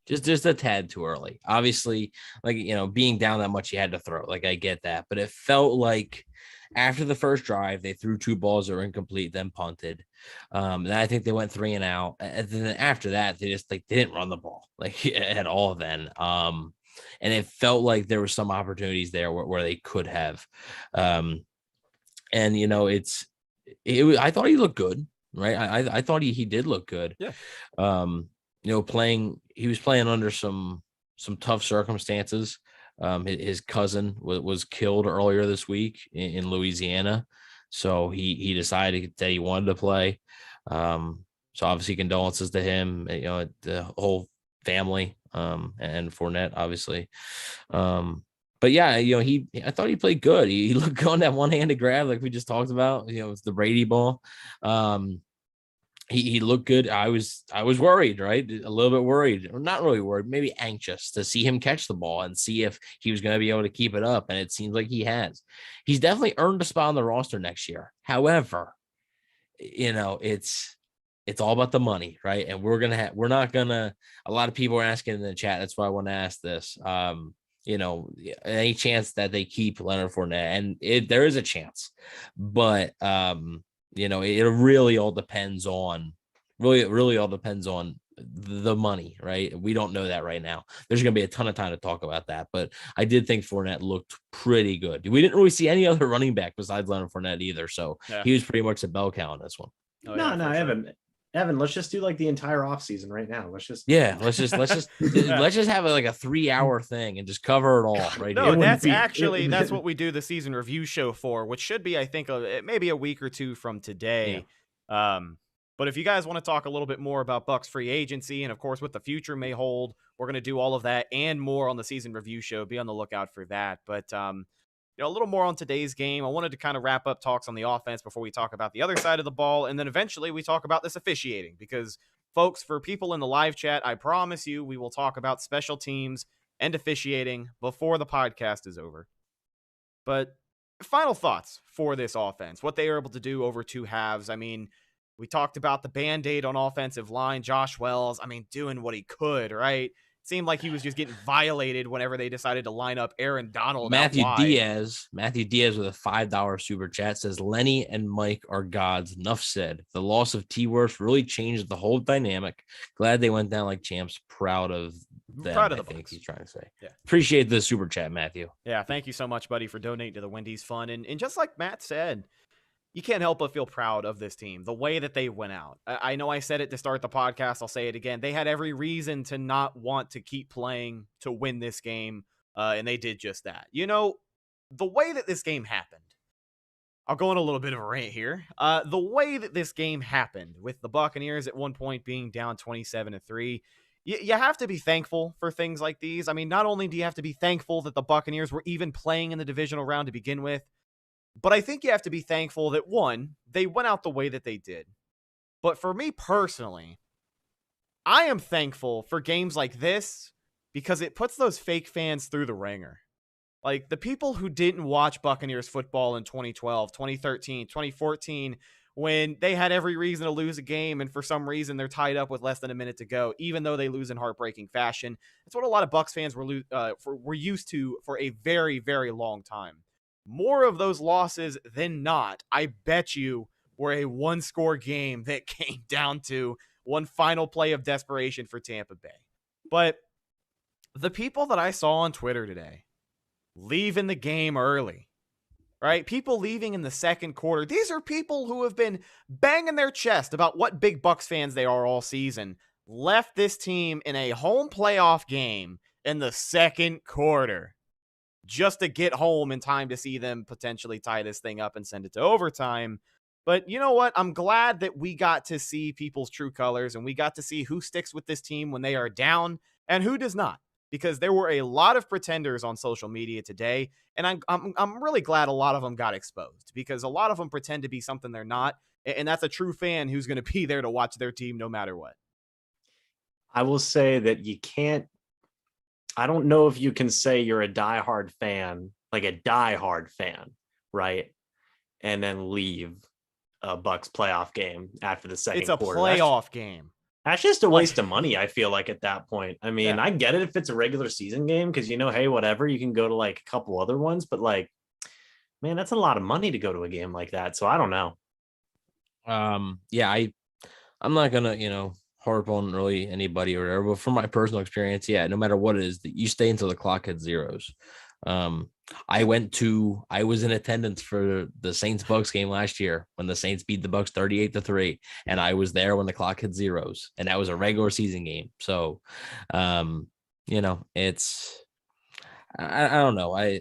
K: Just a tad too early. Obviously, being down that much, you had to throw. I get that, but it felt like after the first drive, they threw 2 balls that were incomplete, then punted. And I think they went 3 and out. And then after that, they just they didn't run the ball at all. Then, and it felt like there were some opportunities there where they could have. And I thought he looked good, right? I thought he did look good.
J: Yeah.
K: He was playing under some tough circumstances. His cousin was killed earlier this week in Louisiana, so he decided that he wanted to play. So obviously condolences to him, the whole family, and Fournette, obviously. But yeah, I thought he played good. He looked good on that one-handed grab, like we just talked about. It's the Brady ball. He looked good. I was worried, right? A little bit worried, or not really worried, maybe anxious to see him catch the ball and see if he was going to be able to keep it up. And it seems like he has. He's definitely earned a spot on the roster next year. However, it's all about the money, right? And a lot of people are asking in the chat. That's why I want to ask this. Any chance that they keep Leonard Fournette, and there is a chance, but it really all depends on the money, right? We don't know that right now. There's going to be a ton of time to talk about that, but I did think Fournette looked pretty good. We didn't really see any other running back besides Leonard Fournette either, so he was pretty much a bell cow on this one.
L: Evan, let's just do the entire offseason right now. Let's just
K: have a 3-hour thing and just cover it all right
J: No,
K: now.
J: That's what we do the season review show for, which should be, I think, maybe a week or two from today. Yeah. But if you guys want to talk a little bit more about Bucs free agency and, of course, what the future may hold, we're going to do all of that and more on the season review show. Be on the lookout for that. But a little more on today's game. I wanted to kind of wrap up talks on the offense before we talk about the other side of the ball. And then eventually we talk about this officiating because, folks, for people in the live chat, I promise you we will talk about special teams and officiating before the podcast is over. But final thoughts for this offense, what they are able to do over 2 halves. I mean, we talked about the Band-Aid on offensive line, Josh Wells, doing what he could, right? Seemed like he was just getting violated whenever they decided to line up Aaron Donald.
K: Matthew Diaz with a $5 super chat says Lenny and Mike are gods. Enough said. The loss of T-Worth really changed the whole dynamic. Glad they went down like champs. Proud of them.
J: Proud of the
K: I think
J: Bucs.
K: he's trying to say.
J: Yeah.
K: Appreciate the super chat, Matthew.
J: Yeah, thank you so much, buddy, for donating to the Wendy's Fund. And just like Matt said, you can't help but feel proud of this team, the way that they went out. I know I said it to start the podcast. I'll say it again. They had every reason to not want to keep playing to win this game, and they did just that. The way that this game happened, I'll go on a little bit of a rant here. The way that this game happened, with the Buccaneers at one point being down 27-3, you have to be thankful for things like these. Not only do you have to be thankful that the Buccaneers were even playing in the divisional round to begin with, but I think you have to be thankful that, one, they went out the way that they did. But for me personally, I am thankful for games like this because it puts those fake fans through the ringer. Like, the people who didn't watch Buccaneers football in 2012, 2013, 2014, when they had every reason to lose a game and for some reason they're tied up with less than a minute to go, even though they lose in heartbreaking fashion. That's what a lot of Bucs fans were used to for a very, very long time. More of those losses than not, I bet you, were a one-score game that came down to one final play of desperation for Tampa Bay. But the people that I saw on Twitter today leaving the game early, right? People leaving in the second quarter. These are people who have been banging their chest about what big Bucs fans they are all season. Left this team in a home playoff game in the second quarter, just to get home in time to see them potentially tie this thing up and send it to overtime. But you know what? I'm glad that we got to see people's true colors and we got to see who sticks with this team when they are down and who does not. Because there were a lot of pretenders on social media today, and I'm really glad a lot of them got exposed because a lot of them pretend to be something they're not, and that's a true fan who's going to be there to watch their team no matter what.
L: I will say that you can't. I don't know if you can say you're a diehard fan, like a diehard fan, right? And then leave a Bucs playoff game after the second quarter.
J: It's a playoff game.
L: That's just a waste of money, I feel like, at that point. I get it if it's a regular season game because, hey, whatever, you can go to like a couple other ones. But like, man, that's a lot of money to go to a game like that. So I don't know.
K: I'm not going to, harp on really anybody or whatever, but from my personal experience, no matter what it is, that you stay until the clock hits zeros. I was in attendance for the Saints Bucks game last year when the Saints beat the Bucks 38-3, and I was there when the clock hit zeros, and that was a regular season game. So, it's, I don't know. I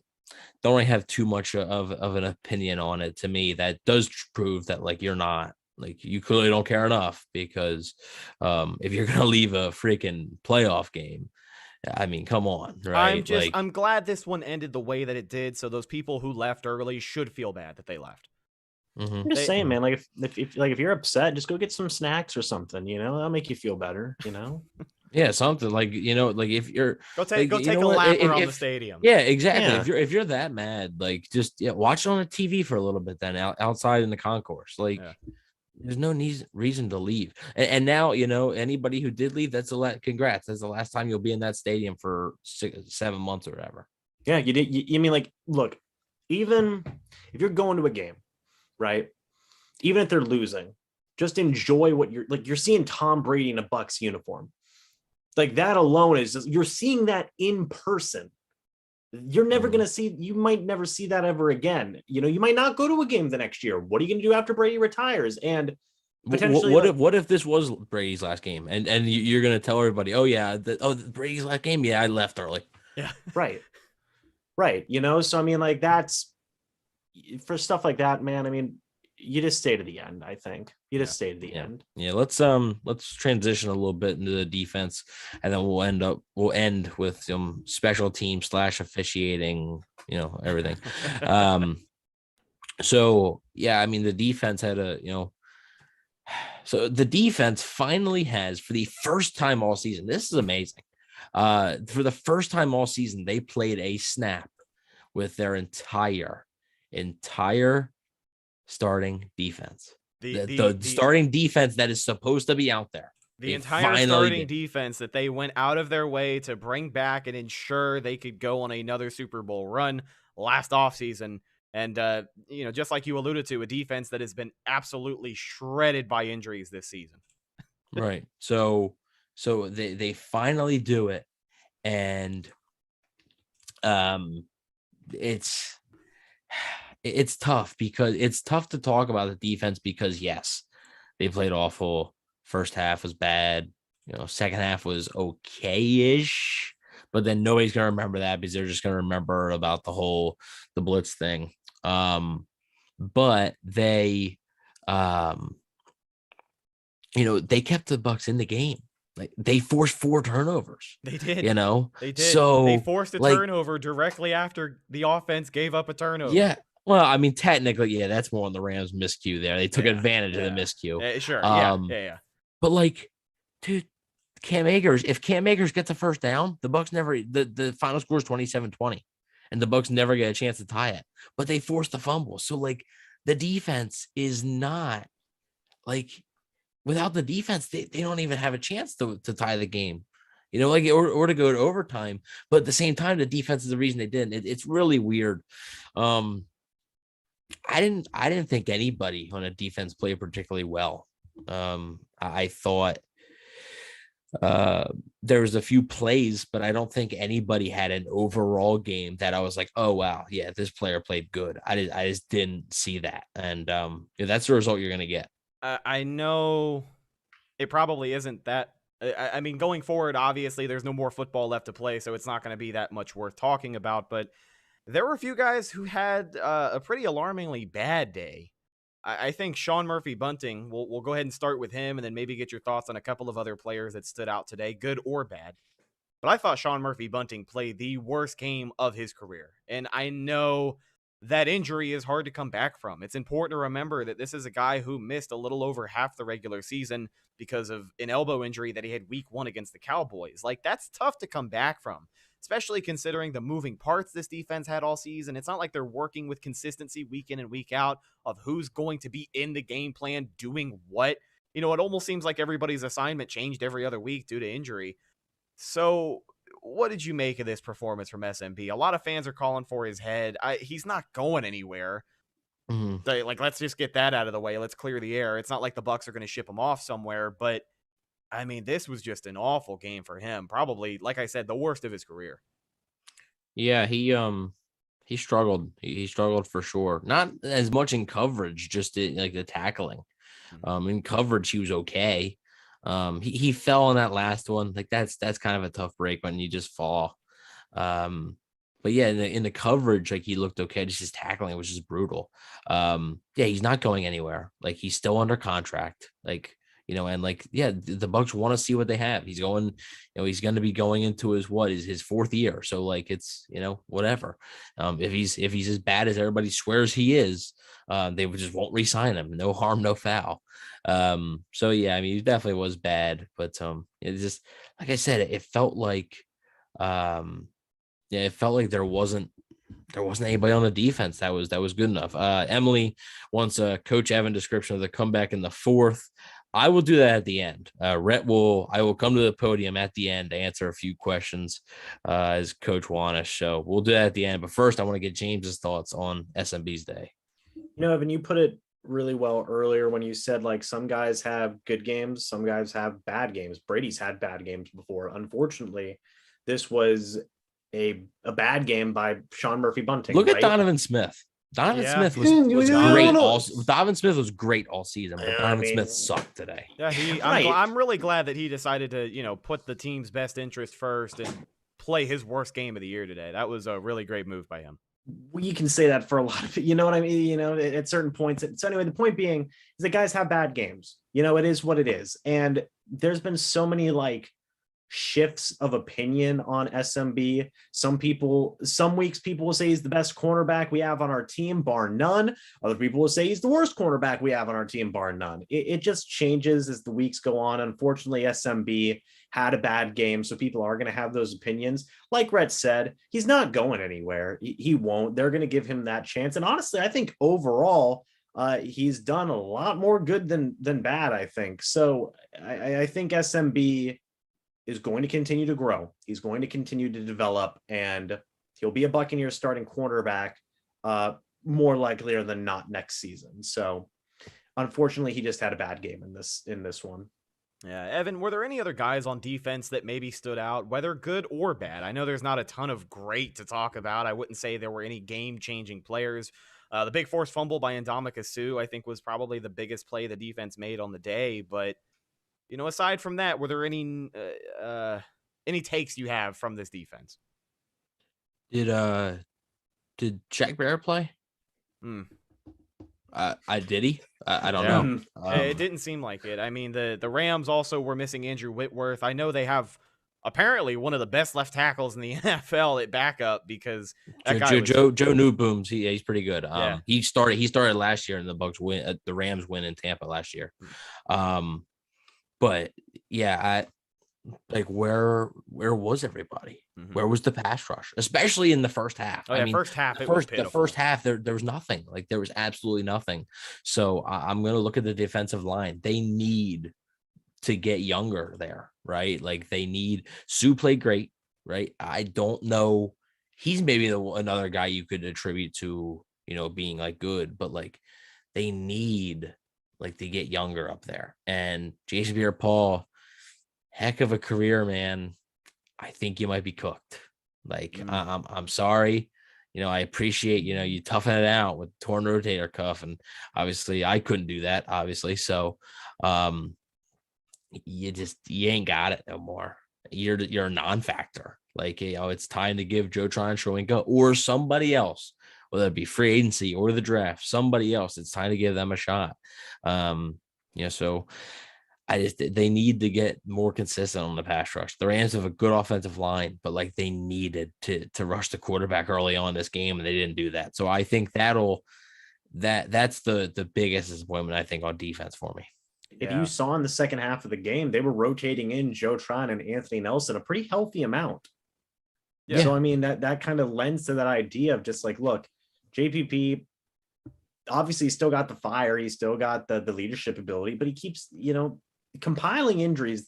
K: don't really have too much of an opinion on it. To me, that does prove that like you're not. Like, you clearly don't care enough because if you're going to leave a freaking playoff game, come on, right?
J: I'm glad this one ended the way that it did. So those people who left early should feel bad that they left.
K: Mm-hmm.
L: I'm just saying, man, like if you're upset, just go get some snacks or something, that'll make you feel better,
K: Yeah, something like, like if you're
J: go take a lap around the stadium.
K: Yeah, exactly. Yeah. If you're that mad, like just watch it on the TV for a little bit then outside in the concourse. Like there's no reason to leave. And now, anybody who did leave, congrats. That's the last time you'll be in that stadium for 7 months or whatever.
L: Yeah, you did. You mean, like, look, even if you're going to a game, right? Even if they're losing, just enjoy what you're seeing Tom Brady in a Bucs uniform. Like, that alone is just, you're seeing that in person. You're never going to see, you might never see that ever again. You might not go to a game the next year. What are you going to do after Brady retires? And potentially,
K: what if this was Brady's last game and you're going to tell everybody, Brady's last game. Yeah, I left early.
J: Yeah.
L: Right. So, like, that's for stuff like that, man. you just stay to the end. I think you just stay to the end.
K: Yeah, let's transition a little bit into the defense, and then we'll end with some special team / officiating, everything. So yeah, I mean the defense had so the defense finally has, for the first time all season, this is amazing. For the first time all season, they played a snap with their entire starting defense. The starting defense that is supposed to be out there.
J: The entire starting defense that they went out of their way to bring back and ensure they could go on another Super Bowl run last offseason. And, just like you alluded to, a defense that has been absolutely shredded by injuries this season.
K: Right. So they finally do it. And it's tough because it's tough to talk about the defense because, yes, they played awful. First half was bad. Second half was okay-ish. But then nobody's going to remember that because they're just going to remember about the blitz thing. But they, they kept the Bucs in the game. Like they forced 4 turnovers.
J: They did. They did.
K: So
J: they forced a turnover directly after the offense gave up a turnover.
K: Yeah. Well, I mean, technically, yeah, that's more on the Rams' miscue there. They took advantage of the miscue.
J: Sure. Yeah.
K: But dude, Cam Akers, if Cam Akers gets a first down, the Bucs never, the final score is 27-20 and the Bucs never get a chance to tie it, but they forced the fumble. So the defense is not without the defense, they don't even have a chance to tie the game, or to go to overtime. But at the same time, the defense is the reason they didn't. It's really weird. I didn't think anybody on a defense played particularly well. I thought there was a few plays, but I don't think anybody had an overall game that I was like, oh wow, yeah, this player played good. I just didn't see that, and that's the result you're gonna get.
J: I know it probably isn't that. I mean, going forward, obviously, there's no more football left to play, so it's not going to be that much worth talking about. But there were a few guys who had a pretty alarmingly bad day. I think Sean Murphy-Bunting, we'll go ahead and start with him and then maybe get your thoughts on a couple of other players that stood out today, good or bad. But I thought Sean Murphy-Bunting played the worst game of his career. And I know that injury is hard to come back from. It's important to remember that this is a guy who missed a little over half the regular season because of an elbow injury that he had week 1 against the Cowboys. That's tough to come back from, especially considering the moving parts this defense had all season. It's not like they're working with consistency week in and week out of who's going to be in the game plan doing what. It almost seems like everybody's assignment changed every other week due to injury. So what did you make of this performance from SMB? A lot of fans are calling for his head. He's not going anywhere. Mm-hmm. Let's just get that out of the way. Let's clear the air. It's not like the Bucs are going to ship him off somewhere, but I mean, this was just an awful game for him. Probably, like I said, the worst of his career.
K: Yeah, he struggled. He struggled for sure. Not as much in coverage, just the tackling. In coverage, he was okay. He fell on that last one. That's kind of a tough break when you just fall. But yeah, in the coverage, he looked okay. Just his tackling was just brutal. Yeah, he's not going anywhere. He's still under contract. The Bucs want to see what they have. He's going, he's going to be going into his 4th year. So it's, whatever. If he's as bad as everybody swears he is, they just won't re-sign him. No harm, no foul. So yeah, I mean, he definitely was bad, but it just, like I said, it felt like, it felt like there wasn't anybody on the defense that was good enough. Emily wants a Coach Evan description of the comeback in the 4th. I will do that at the end. I will come to the podium at the end to answer a few questions as Coach Wanish. So we'll do that at the end. But first, I want to get James's thoughts on SMB's day.
L: Evan, you put it really well earlier when you said some guys have good games, some guys have bad games. Brady's had bad games before. Unfortunately, this was a bad game by Sean Murphy-Bunting.
K: Look at Donovan Smith. Donovan Smith was great. Donovan Smith was great all season, but Donovan Smith sucked today.
J: Yeah, I'm really glad that he decided to, put the team's best interest first and play his worst game of the year today. That was a really great move by him.
L: Well, you can say that for a lot of, you know what I mean? At certain points. So anyway, the point being is that guys have bad games. It is what it is. And there's been so many like shifts of opinion on SMB. Some weeks people will say he's the best cornerback we have on our team, bar none. Other people will say he's the worst cornerback we have on our team, bar none. It just changes as the weeks go on. Unfortunately, SMB had a bad game, so people are going to have those opinions. Like Rhett said, he's not going anywhere. He won't. They're going to give him that chance. And honestly, I think overall, he's done a lot more good than bad, I think. So I think SMB is going to continue to grow. He's going to continue to develop, and he'll be a Buccaneers starting quarterback more likelier than not next season. So unfortunately, he just had a bad game in this one.
J: Yeah, Evan, were there any other guys on defense that maybe stood out, whether good or bad? I know there's not a ton of great to talk about. I wouldn't say there were any game-changing players. The big forced fumble by Ndamukong Suh, I think, was probably the biggest play the defense made on the day, but aside from that, were there any takes you have from this defense?
K: Did Shaq Barrett play? Did he? I don't know.
J: It didn't seem like it. I mean, the Rams also were missing Andrew Whitworth. I know they have apparently one of the best left tackles in the NFL at backup because that guy
K: Joe Newbooms. He's pretty good. He started last year in the Bucs win. The Rams win in Tampa last year. But yeah, where was everybody? Mm-hmm. Where was the pass rush, especially in the first half?
J: Oh, yeah, first half. The
K: first half, there was nothing. Like there was absolutely nothing. So I'm going to look at the defensive line. They need to get younger there, right? Like they need. Suh played great, right? I don't know. He's maybe another guy you could attribute to, being like good, but like they need. Like to get younger up there. And Jason Pierre-Paul, heck of a career, man. I think you might be cooked. Like I'm sorry. I appreciate, you toughen it out with torn rotator cuff. And obviously I couldn't do that, obviously. So you ain't got it no more. You're a non-factor. Like, it's time to give Joe Tryon-Shoyinka or somebody else, whether it be free agency or the draft, somebody else, it's time to give them a shot. So they need to get more consistent on the pass rush. The Rams have a good offensive line, but like they needed to rush the quarterback early on this game, and they didn't do that. So I think that's the biggest disappointment, I think, on defense for me.
L: If you saw in the second half of the game, they were rotating in Joe Tryon and Anthony Nelson a pretty healthy amount. Yeah. So, I mean, that kind of lends to that idea of just like, look, JPP obviously still got the fire. He's still got the leadership ability, but he keeps, compiling injuries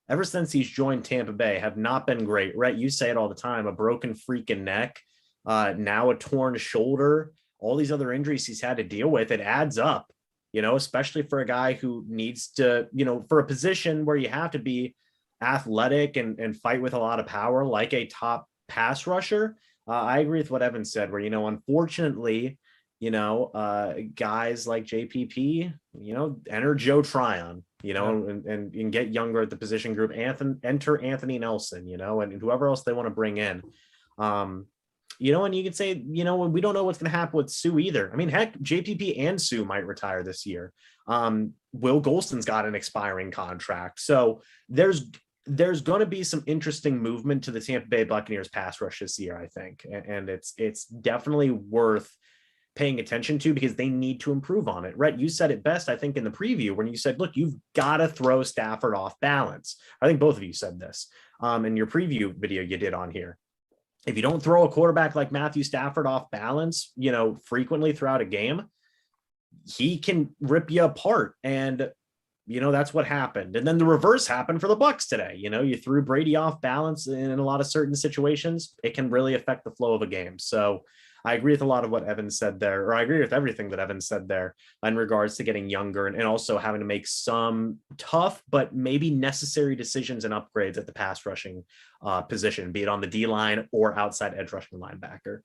L: ever since he's joined Tampa Bay have not been great. Rhett, you say it all the time, a broken freaking neck, now a torn shoulder, all these other injuries he's had to deal with. It adds up, especially for a guy who needs to, for a position where you have to be athletic and fight with a lot of power, like a top pass rusher. I agree with what Evan said, where, unfortunately, guys like JPP, enter Joe Tryon, and get younger at the position group, enter Anthony Nelson, and whoever else they want to bring in. And you could say, we don't know what's going to happen with Suh either. I mean, heck, JPP and Suh might retire this year. Will Golston's got an expiring contract. So there's going to be some interesting movement to the Tampa Bay Buccaneers pass rush this year, I think. And it's definitely worth paying attention to because they need to improve on it. Rhett, you said it best, I think, in the preview when you said, look, you've got to throw Stafford off balance. I think both of you said this in your preview video you did on here. If you don't throw a quarterback like Matthew Stafford off balance, frequently throughout a game, he can rip you apart. And that's what happened. And then the reverse happened for the Bucs today. You threw Brady off balance in a lot of certain situations. It can really affect the flow of a game. So I agree with a lot of what Evan said there, or I agree with everything that Evan said there in regards to getting younger and also having to make some tough, but maybe necessary decisions and upgrades at the pass rushing position, be it on the D line or outside edge rushing linebacker.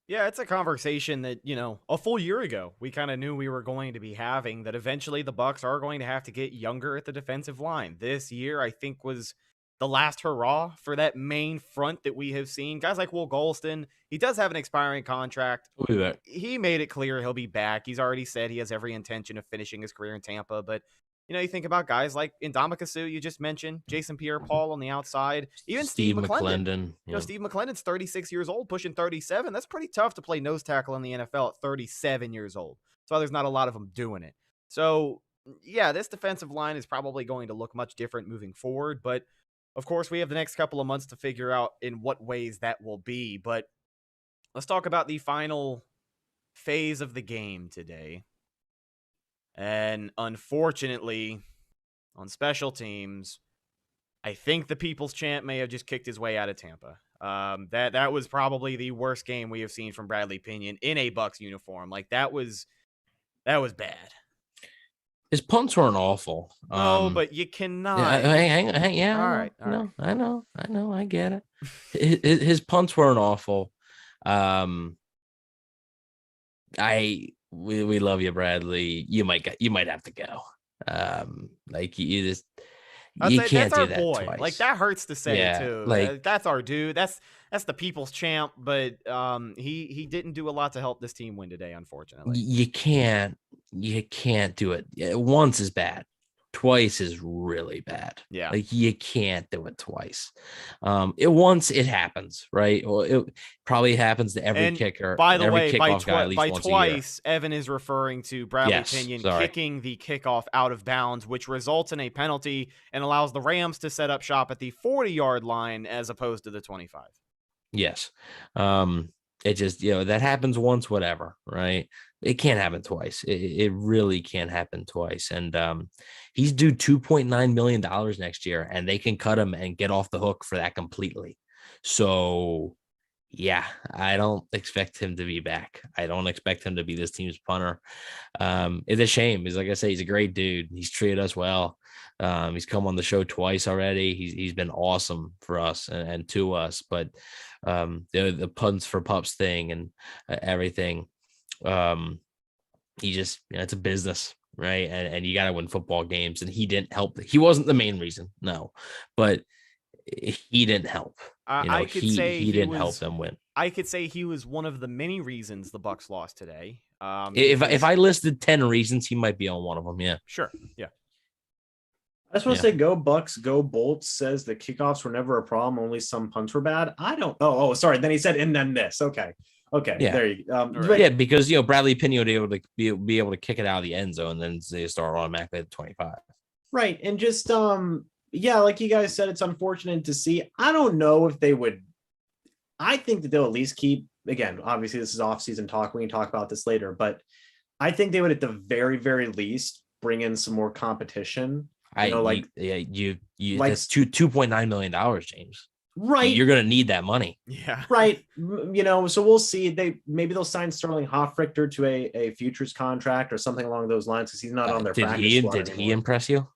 J: Yeah, it's a conversation that, a full year ago, we kind of knew we were going to be having, that eventually the Bucs are going to have to get younger at the defensive line. This year, I think, was the last hurrah for that main front that we have seen. Guys like Will Golston, he does have an expiring contract.
K: We'll be back.
J: He made it clear he'll be back. He's already said he has every intention of finishing his career in Tampa. But, you think about guys like Ndamukong Suh, you just mentioned, Jason Pierre-Paul on the outside, even Steve McClendon. Steve McClendon's 36 years old, pushing 37. That's pretty tough to play nose tackle in the NFL at 37 years old. That's why there's not a lot of them doing it. So, yeah, this defensive line is probably going to look much different moving forward. But, of course, we have the next couple of months to figure out in what ways that will be. But let's talk about the final phase of the game today. And unfortunately, on special teams, I think the People's Champ may have just kicked his way out of Tampa. That was probably the worst game we have seen from Bradley Pinion in a Bucs uniform. Like, that was bad.
K: His punts weren't awful.
J: No, but you cannot.
K: Yeah.
J: All right.
K: I know. I get it. His punts weren't awful. We love you, Bradley. You might have to go. You can't do that
J: boy.
K: twice.
J: Like, that hurts to say too.
K: Like,
J: that's our dude. That's the People's Champ. But he didn't do a lot to help this team win today, unfortunately.
K: You can't do it. Once is bad. Twice is really bad.
J: Yeah.
K: Like, you can't do it twice. It happens, right? Well, it probably happens to every kicker.
J: By the way, by
K: twice,
J: Evan is referring to Bradley Pinion kicking the kickoff out of bounds, which results in a penalty and allows the Rams to set up shop at the 40-yard line as opposed to the 25.
K: Yes. It just, that happens once, whatever, right? It can't happen twice. It really can't happen twice. And he's due $2.9 million next year, and they can cut him and get off the hook for that completely. So, yeah, I don't expect him to be back. I don't expect him to be this team's punter. It's a shame. Like I say, he's a great dude. He's treated us well. He's come on the show twice already. He's been awesome for us and to us. But the punts for pups thing and everything, he just, it's a business, right? And you got to win football games. And he didn't help. He wasn't the main reason, no, but he didn't help.
J: I could say
K: he didn't help them win.
J: I could say he was one of the many reasons the Bucs lost today.
K: If I listed 10 reasons, he might be on one of them. Yeah,
J: sure. Yeah.
L: I just want to say, go Bucks, go Bolts. Says the kickoffs were never a problem. Only some punts were bad. I don't. Oh, sorry. Then he said, and then this. Okay.
K: Yeah.
L: There you go.
K: Right. Because Bradley Pinion would be able to kick it out of the end zone, and then they start automatically at 25.
L: Right, and just like you guys said, it's unfortunate to see. I don't know if they would. I think that they'll at least keep. Again, obviously, this is off-season talk. We can talk about this later, but I think they would, at the very, very least, bring in some more competition.
K: That's $2.9 million, James.
L: Right.
K: You're going to need that money.
J: Yeah.
L: Right. So we'll see. Maybe they'll sign Sterling Hoffrichter to a futures contract or something along those lines, because he's not on their practice squad
K: Did
L: anymore.
K: he impress you?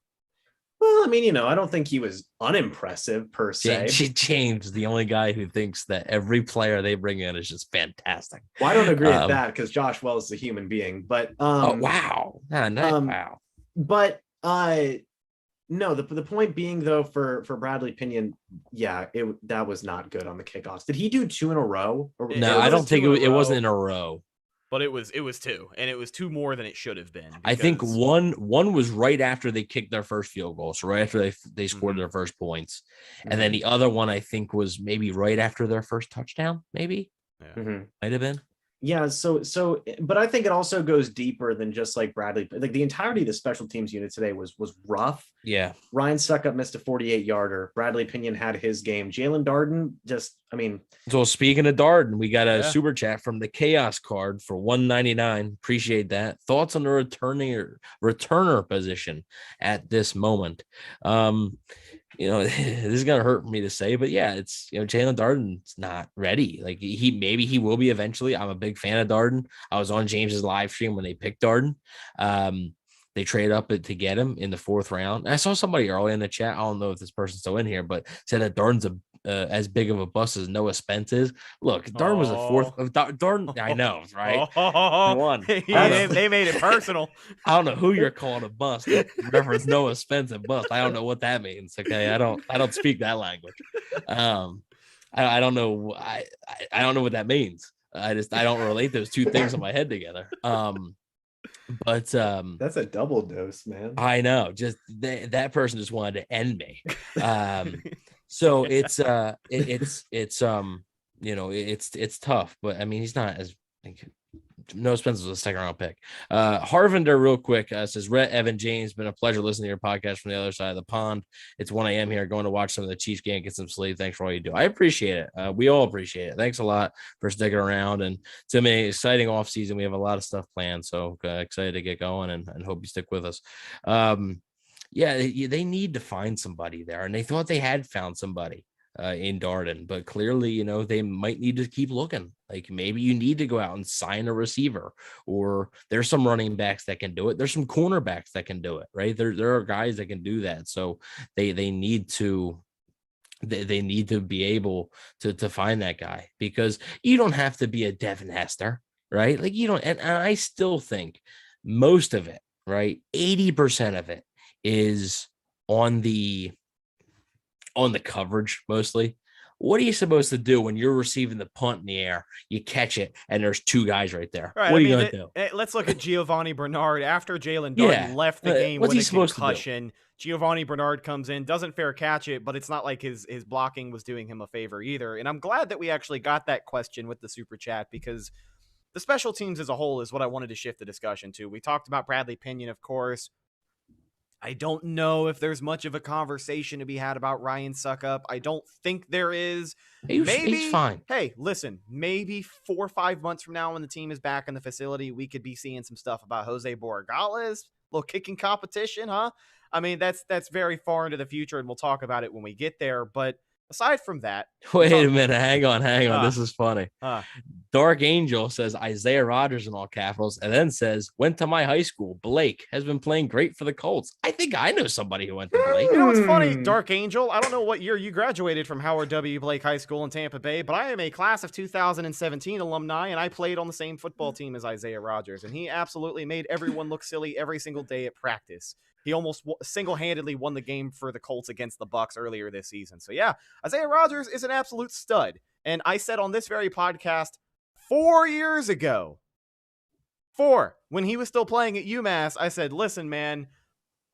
L: Well, I don't think he was unimpressive per se.
K: James, the only guy who thinks that every player they bring in is just fantastic.
L: Well, I don't agree with that, because Josh Wells is a human being. But
K: wow. Wow.
L: But no, the point being, though, for Bradley Pinion, that was not good on the kickoffs. Did he do 2 in a row?
K: No, I don't think it wasn't in a row.
J: But it was 2, and it was 2 more than it should have been.
K: I think one was right after they kicked their first field goal, so right after they scored their first points, and then the other one I think was maybe right after their first touchdown, maybe.
J: Yeah.
K: Might have been.
L: Yeah, so but I think it also goes deeper than just like Bradley. Like, the entirety of the special teams unit today was rough.
K: Yeah.
L: Ryan Suckup missed a 48-yarder. Bradley Pinion had his game. Jalen Darden
K: So speaking of Darden, we got a super chat from the Chaos Card for $1.99. Appreciate that. Thoughts on the returner position at this moment? This is gonna hurt me to say, but yeah, it's Jalen Darden's not ready. Like, he will be eventually. I'm a big fan of Darden. I was on James's live stream when they picked Darden. They trade up to get him in the 4th round. I saw somebody early in the chat. I don't know if this person's still in here, but said that Darden's as big of a bust as Noah Spence is. Look, Darn was a fourth. Darn, I know, right?
J: They made it personal.
K: I don't know who you're calling a bust. Reference Noah Spence a bust. I don't know what that means. Okay, I don't speak that language. I don't know. I don't know what that means. I don't relate those two things in my head together. But
L: that's a double dose, man.
K: I know. Just that person just wanted to end me. So it's tough. But I mean, he's not as Noah Spence was a second round pick. Harvinder, real quick, says Rhett, Evan, James, been a pleasure listening to your podcast from the other side of the pond. It's 1 a.m. here, going to watch some of the Chiefs game, get some sleep. Thanks for all you do. I appreciate it. We all appreciate it. Thanks a lot for sticking around. And it's an exciting off season. We have a lot of stuff planned, so excited to get going and hope you stick with us. They need to find somebody there, and they thought they had found somebody in Darden, but clearly, they might need to keep looking. Like maybe you need to go out and sign a receiver, or there's some running backs that can do it. There's some cornerbacks that can do it, right? There are guys that can do that. So they need to be able to find that guy, because you don't have to be a Devin Hester, right? Like you don't, and I still think most of it, right? 80% of it is on the coverage mostly. What are you supposed to do when you're receiving the punt in the air? You catch it, and there's two guys right there.
J: Right,
K: what are you going to do?
J: Let's look at Giovanni Bernard. After Jalen Darden left the game with a concussion, Giovanni Bernard comes in, doesn't fair catch it, but it's not like his blocking was doing him a favor either. And I'm glad that we actually got that question with the Super Chat, because the special teams as a whole is what I wanted to shift the discussion to. We talked about Bradley Pinion, of course. I don't know if there's much of a conversation to be had about Ryan Suckup. I don't think there is.
K: He's fine.
J: Hey, listen, maybe 4 or 5 months from now when the team is back in the facility, we could be seeing some stuff about Jose Borregales, a little kicking competition, huh? I mean, that's very far into the future, and we'll talk about it when we get there. But aside from that,
K: wait a minute, hang on. This is funny. Dark Angel says Isaiah Rodgers in all capitals, and then says went to my high school. Blake has been playing great for the Colts. I think I know somebody who went to Blake.
J: You know what's funny, Dark Angel? I don't know what year you graduated from Howard W. Blake High School in Tampa Bay, but I am a class of 2017 alumni, and I played on the same football team as Isaiah Rodgers, and he absolutely made everyone look silly every single day at practice. He almost single-handedly won the game for the Colts against the Bucs earlier this season. So yeah, Isaiah Rodgers is an absolute stud. And I said on this very podcast 4 years ago, when he was still playing at UMass, I said, listen, man,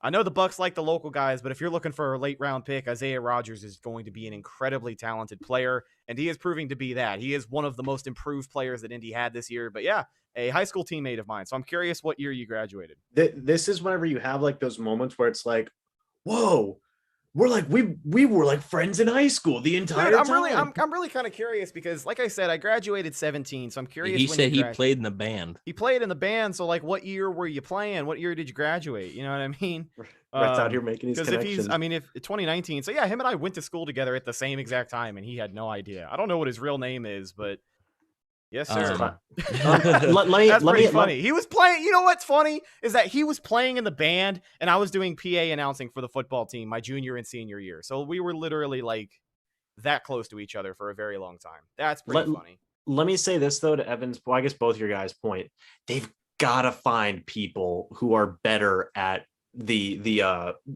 J: I know the Bucs like the local guys, but if you're looking for a late round pick, Isaiah Rodgers is going to be an incredibly talented player. And he is proving to be that. He is one of the most improved players that Indy had this year. But yeah, a high school teammate of mine. So I'm curious what year you graduated.
L: This is whenever you have like those moments where it's like, whoa, we're like, we were like friends in high school the entire time.
J: I'm really kind of curious because like I said, I graduated 17. So I'm curious.
K: He said he played in the band.
J: He played in the band. So like, what year were you playing? What year did you graduate? You know what I mean?
L: Brett's out here making his connections.
J: If 2019. So yeah, him and I went to school together at the same exact time and he had no idea. I don't know what his real name is, but yes, sir. That's pretty funny. He was playing. You know what's funny is that he was playing in the band, and I was doing PA announcing for the football team my junior and senior year. So we were literally like that close to each other for a very long time. That's pretty funny.
L: Let me say this though to Evan's. Well, I guess both your guys' point. They've got to find people who are better at the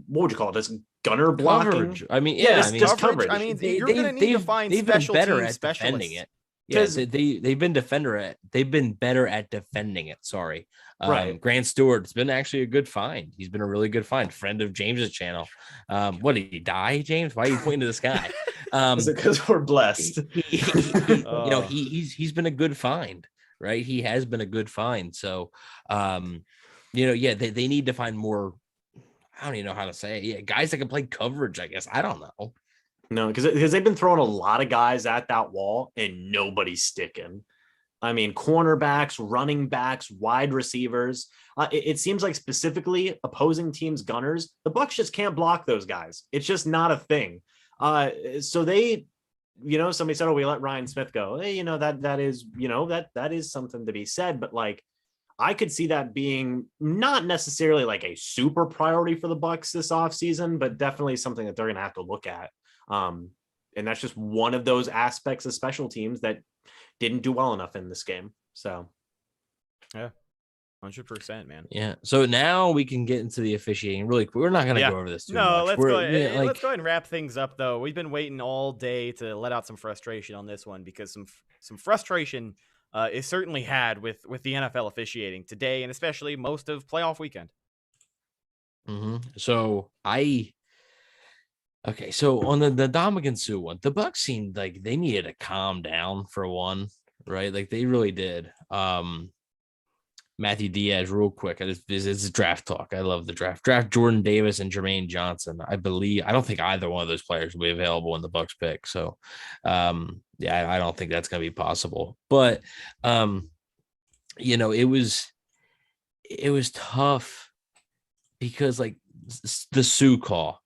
L: what would you call it? This gunner blocking.
K: Coverage. I mean,
L: just coverage.
J: I mean, you're going to need to find special
K: better
J: team
K: at
J: specialists.
K: defending it. Yeah, they've been better at defending it. Sorry.
L: Right.
K: Grant Stewart's been actually a good find. He's been a really good find. Friend of James's channel. What did he die, James? Why are you pointing to the sky?
L: Is it because we're blessed?
K: He's been a good find, right? He has been a good find. So they need to find more. I don't even know how to say it. Yeah, guys that can play coverage, I guess. I don't know.
L: No, because they've been throwing a lot of guys at that wall and nobody's sticking. I mean, cornerbacks, running backs, wide receivers. It seems like specifically opposing teams' gunners, the Bucs just can't block those guys. It's just not a thing. So they, somebody said, "Oh, we let Ryan Smith go." Hey, that is something to be said. But like, I could see that being not necessarily like a super priority for the Bucs this offseason, but definitely something that they're going to have to look at. And that's just one of those aspects of special teams that didn't do well enough in this game. So,
J: yeah, 100%, man.
K: Yeah. So now we can get into the officiating. Really, we're not going to go over this too much.
J: Let's go ahead and wrap things up, though. We've been waiting all day to let out some frustration on this one because some frustration is certainly had with the NFL officiating today, and especially most of playoff weekend.
K: So so on the Dominican Sue one, the Bucs seemed like they needed to calm down for one, right? Like they really did. Matthew Diaz, real quick. It's draft talk. I love the draft. Draft Jordan Davis and Jermaine Johnson. I don't think either one of those players will be available in the Bucs pick. So, I don't think that's going to be possible. But, it was tough because like the Sue call.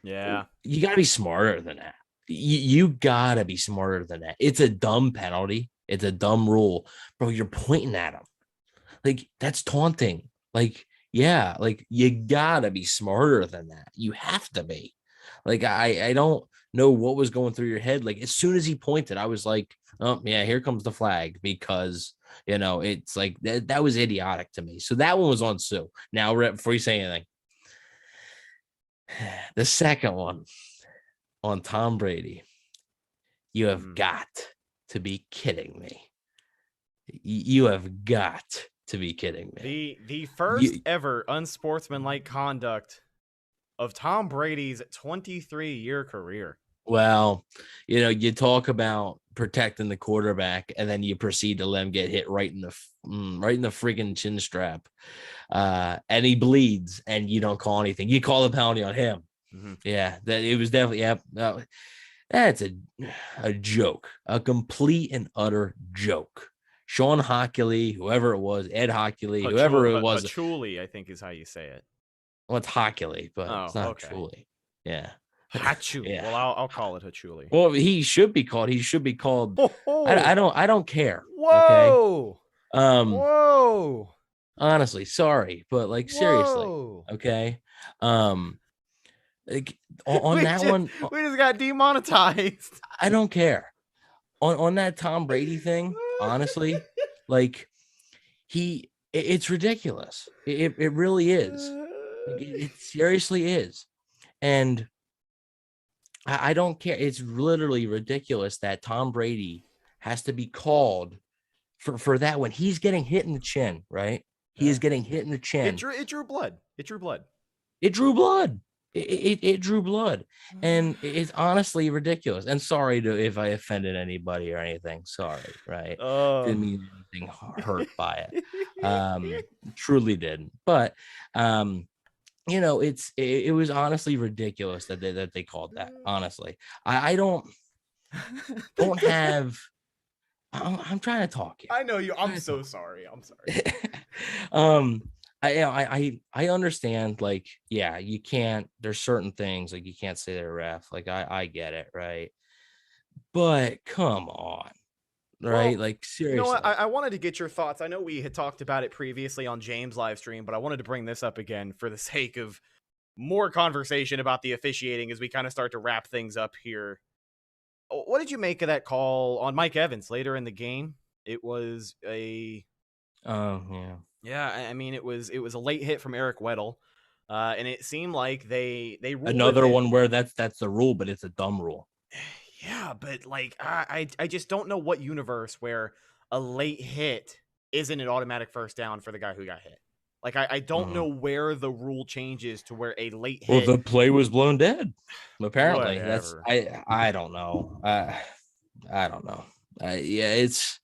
J: Yeah,
K: you got to be smarter than that. You got to be smarter than that. It's a dumb penalty. It's a dumb rule, bro. You're pointing at him. Like, that's taunting. Like, yeah, like you gotta be smarter than that. You have to be. Like, I don't know what was going through your head. Like, as soon as he pointed, I was like, oh, yeah, here comes the flag because, it's like that was idiotic to me. So that one was on Sue. Now, Rhett, before you say anything, the second one on Tom Brady, you have got to be kidding me. You have got to be kidding me.
J: The first ever unsportsmanlike conduct of Tom Brady's 23-year career.
K: Well, you talk about protecting the quarterback, and then you proceed to let him get hit right in the freaking chin strap, and he bleeds, and you don't call anything. You call the penalty on him. Yeah, that it was definitely that's a joke, a complete and utter joke. Sean Hockley, whoever it was, Ed Hockley, whoever it was.
J: Hachuli, I think is how you say it.
K: Well, it's Hockley, but it's not Hachuli. Yeah.
J: Hachuli. Yeah. Well, I'll call it Hachuli.
K: Well, he should be called. I don't care.
J: Whoa.
K: Okay?
J: Whoa.
K: Honestly, sorry, but like seriously. Okay. Like on that one,
J: we just got demonetized.
K: I don't care. On that Tom Brady thing, honestly, like it's ridiculous. It really is. Like, it seriously is. And I don't care. It's literally ridiculous that Tom Brady has to be called for that when he's getting hit in the chin, right? He is getting hit in the chin.
J: It drew blood. It drew blood.
K: It drew blood. It drew blood, and it's honestly ridiculous. And sorry if I offended anybody or anything. Sorry, right? Didn't mean anything hurt by it. Truly didn't. But it was honestly ridiculous that they called that. Honestly, I don't have. I'm trying to talk here.
J: I know you. I'm so sorry. I'm sorry.
K: I understand, like, yeah, you can't, there's certain things like you can't say they're ref. Like I get it, right? But come on, right?
J: Well,
K: like seriously.
J: You know what? I wanted to get your thoughts. I know we had talked about it previously on James' live stream, but I wanted to bring this up again for the sake of more conversation about the officiating as we kind of start to wrap things up here. What did you make of that call on Mike Evans later in the game? It was a Yeah, I mean, it was a late hit from Eric Weddle, and it seemed like they ruled
K: another one where that's the rule, but it's a dumb rule.
J: Yeah, but like I just don't know what universe where a late hit isn't an automatic first down for the guy who got hit. Like I don't know where the rule changes to where a late hit.
K: Well, the play was blown dead. Apparently,
J: Whatever.
K: I don't know. I don't know. Yeah, it's.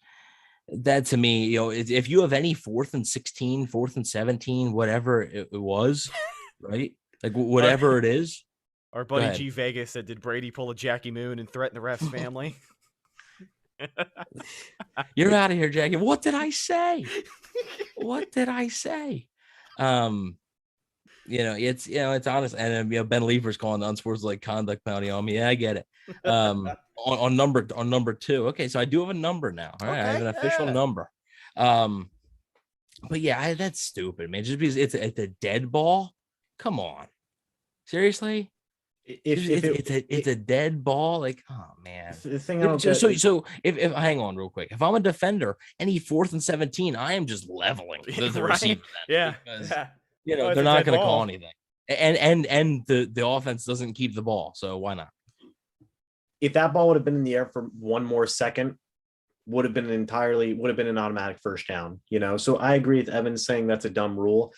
K: That to me, if you have any 4th and 16, 4th and 17, whatever it was, right? Like whatever it is.
J: Our buddy G Vegas said, "Did Brady pull a Jackie Moon and threaten the ref's family?"
K: You're out of here, Jackie. What did I say? What did I say? It's honest. And Ben Lever's calling the unsportsmanlike conduct penalty on me. Yeah, I get it. On number 2. Okay, so I do have a number now. All right, I have an official number. But yeah, that's stupid, man. Just because it's a dead ball. Come on, seriously, It's a dead ball. Like, oh man.
L: The thing I don't get
K: so if hang on real quick, if I'm a defender and he 4th and 17, I am just leveling the
J: Right?
K: receiver.
J: Yeah.
K: Because
J: Yeah.
K: they're not going to call anything. And the offense doesn't keep the ball, so why not?
L: If that ball would have been in the air for one more second, would have been an automatic first down, So I agree with Evan saying that's a dumb rule.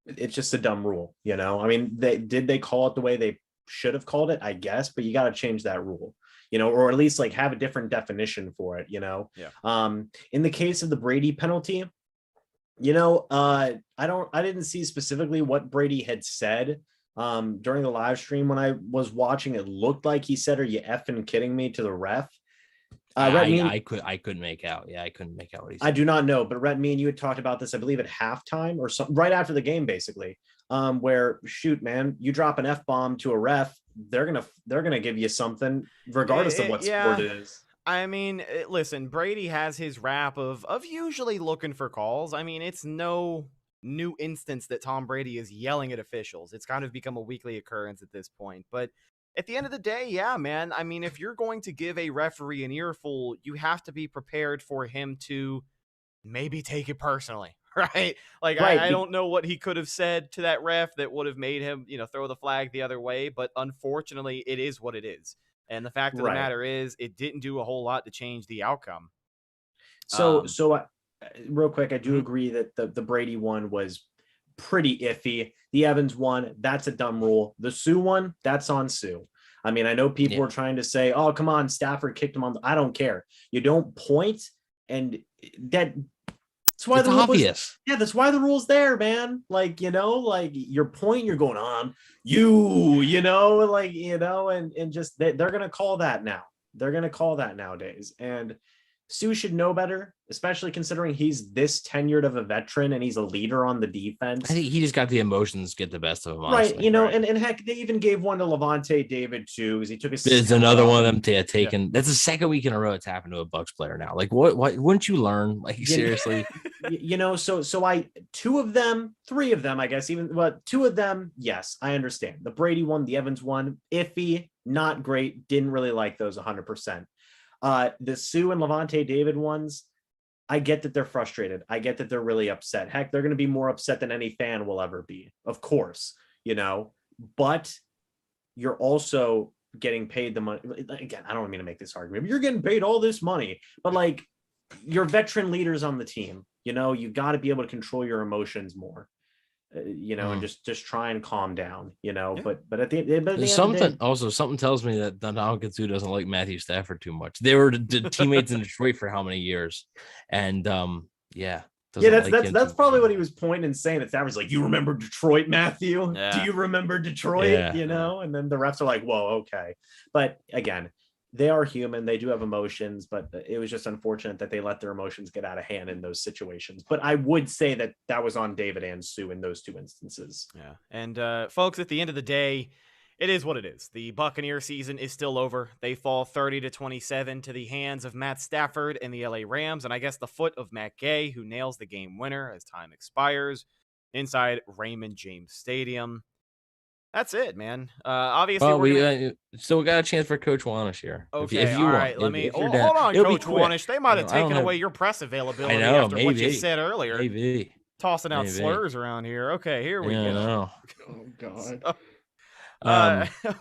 L: It's just a dumb rule, I mean, they call it the way they should have called it, I guess, but you got to change that rule, or at least like have a different definition for it,
J: Yeah.
L: In the case of the Brady penalty, I didn't see specifically what Brady had said during the live stream. When I was watching, it looked like he said, "Are you effing kidding me?" to the ref.
K: I couldn't make out. Yeah, I couldn't make out what he said.
L: I do not know, but Rhett, me and you had talked about this, I believe, at halftime or something, right after the game, basically. Where shoot, man, you drop an F-bomb to a ref, they're gonna give you something, regardless of what sport it is.
J: I mean, listen, Brady has his rap of usually looking for calls. I mean, it's no new instance that Tom Brady is yelling at officials. It's kind of become a weekly occurrence at this point. But at the end of the day, yeah, man, I mean, if you're going to give a referee an earful, you have to be prepared for him to maybe take it personally, right? Like, right. I don't know what he could have said to that ref that would have made him, throw the flag the other way. But unfortunately, it is what it is. And the fact of the matter is, it didn't do a whole lot to change the outcome.
L: So real quick, I do agree that the Brady one was pretty iffy. The Evans one, that's a dumb rule. The Sue one, that's on Sue. I mean, I know people were trying to say, "Oh, come on, Stafford kicked him on." I don't care. You don't point, and that's why
K: it's obvious.
L: That's why the rule's there, man. Like, like your point, you're going on, and just they're gonna call that now. They're gonna call that nowadays, and Sue should know better, especially considering he's this tenured of a veteran and he's a leader on the defense.
K: I think he just got the emotions get the best of him,
L: honestly. Right? And heck, they even gave one to Levante David too, because he took his.
K: It's another one of them taken. Yeah. That's the second week in a row it's happened to a Bucs player now. Like, what? Wouldn't you learn? Like, seriously.
L: So three of them, I guess, two of them, yes, I understand. The Brady one, the Evans one, iffy, not great. Didn't really like those 100%. The Sue and Levante David ones, I get that they're frustrated. I get that they're really upset. Heck, they're going to be more upset than any fan will ever be, of course, but you're also getting paid the money. Again, I don't mean to make this argument, but you're getting paid all this money, but like, you're veteran leaders on the team, you got to be able to control your emotions more. And just try and calm down, but at the end
K: something tells me that Donald Katsu doesn't like Matthew Stafford too much. They were teammates in Detroit for how many years? And
L: that's probably what he was pointing and saying. That Stafford's like, "You remember Detroit, Matthew?
K: Yeah.
L: Do you remember Detroit?" And then the refs are like, "Whoa, okay." But again, they are human. They do have emotions, but it was just unfortunate that they let their emotions get out of hand in those situations. But I would say that was on David and Sue in those two instances.
J: Yeah. And folks, at the end of the day, it is what it is. The Buccaneer season is still over. They fall 30-27 to the hands of Matt Stafford and the LA Rams. And I guess the foot of Matt Gay, who nails the game winner as time expires inside Raymond James Stadium. That's it, man. Obviously,
K: we still got a chance for Coach Wanish here.
J: Okay, if you all right. Let me hold on, Coach Wanish. They might have taken away your press availability after what you said earlier.
K: Maybe
J: tossing out slurs around here. Okay, here we go.
L: Oh God.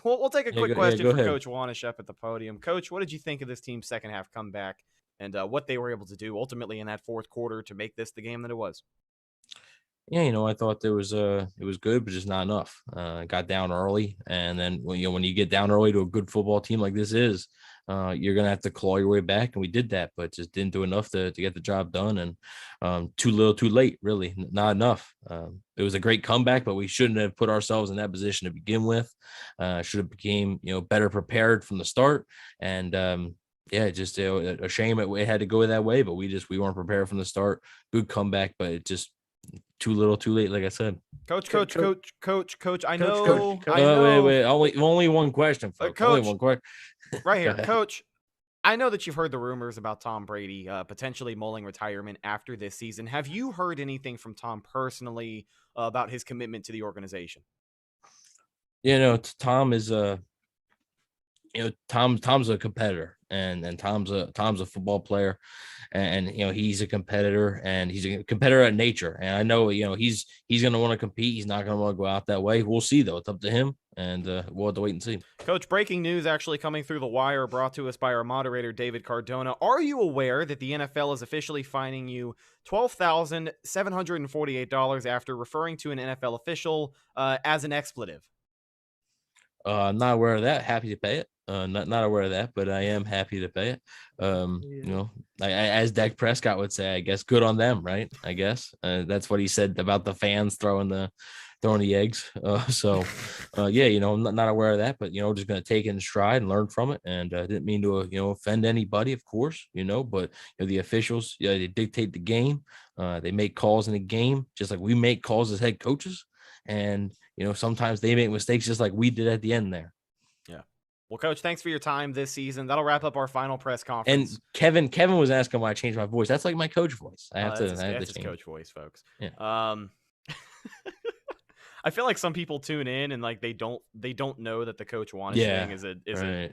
J: We'll take a quick question for Coach Wanish up at the podium. Coach, what did you think of this team's second half comeback and what they were able to do ultimately in that fourth quarter to make this the game that it was?
K: Yeah, I thought it was good, but just not enough. Got down early, and then when you get down early to a good football team like this is, you're gonna have to claw your way back, and we did that, but just didn't do enough to get the job done, and too little, too late, really, not enough. It was a great comeback, but we shouldn't have put ourselves in that position to begin with. Should have became better prepared from the start, and just a shame it had to go that way, but we weren't prepared from the start. Good comeback, but it just. Too little, too late, like I said.
J: Coach. I know.
K: Wait. Only one question, folks.
J: Coach,
K: only one question.
J: Right here, Coach. I know that you've heard the rumors about Tom Brady potentially mulling retirement after this season. Have you heard anything from Tom personally about his commitment to the organization?
K: Tom is Tom's a competitor, and Tom's a football player, and he's a competitor, and he's a competitor at nature. And I know he's going to want to compete. He's not going to want to go out that way. We'll see though. It's up to him, and we'll have to wait and see.
J: Coach, breaking news actually coming through the wire, brought to us by our moderator David Cardona. Are you aware that the NFL is officially fining you $12,748 after referring to an NFL official as an expletive?
K: I'm not aware of that. Happy to pay it. Not aware of that, but I am happy to pay it. As Dak Prescott would say, I guess good on them, right? I guess that's what he said about the fans throwing the eggs. I'm not aware of that, but just going to take it in stride and learn from it. And I didn't mean to offend anybody, of course, but the officials, they dictate the game. They make calls in the game, just like we make calls as head coaches. And sometimes they make mistakes just like we did at the end there.
J: Yeah. Well, Coach, thanks for your time this season. That'll wrap up our final press conference.
K: And Kevin was asking why I changed my voice. That's like my coach voice. I have to
J: change coach voice, folks. Yeah. I feel like some people tune in and like they don't know that the Coach Wanish thing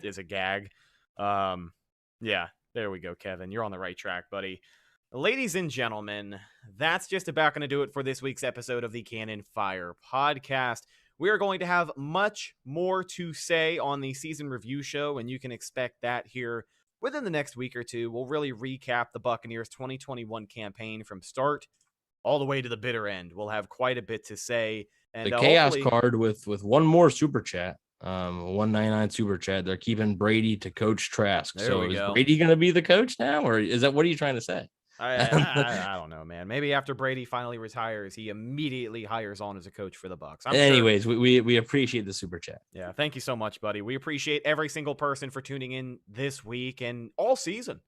J: is a gag. Yeah, there we go, Kevin. You're on the right track, buddy. Ladies and gentlemen, that's just about going to do it for this week's episode of the Cannon Fire podcast. We are going to have much more to say on the season review show, and you can expect that here within the next week or two. We'll really recap the Buccaneers 2021 campaign from start all the way to the bitter end. We'll have quite a bit to say. And
K: the chaos card with one more super chat, 199 super chat. They're keeping Brady to coach Trask. So is Brady going to be the coach now, or is that what are you trying to say?
J: I don't know, man. Maybe after Brady finally retires, he immediately hires on as a coach for the Bucs.
K: Anyways, we appreciate the super chat.
J: Yeah, thank you so much, buddy. We appreciate every single person for tuning in this week and all season.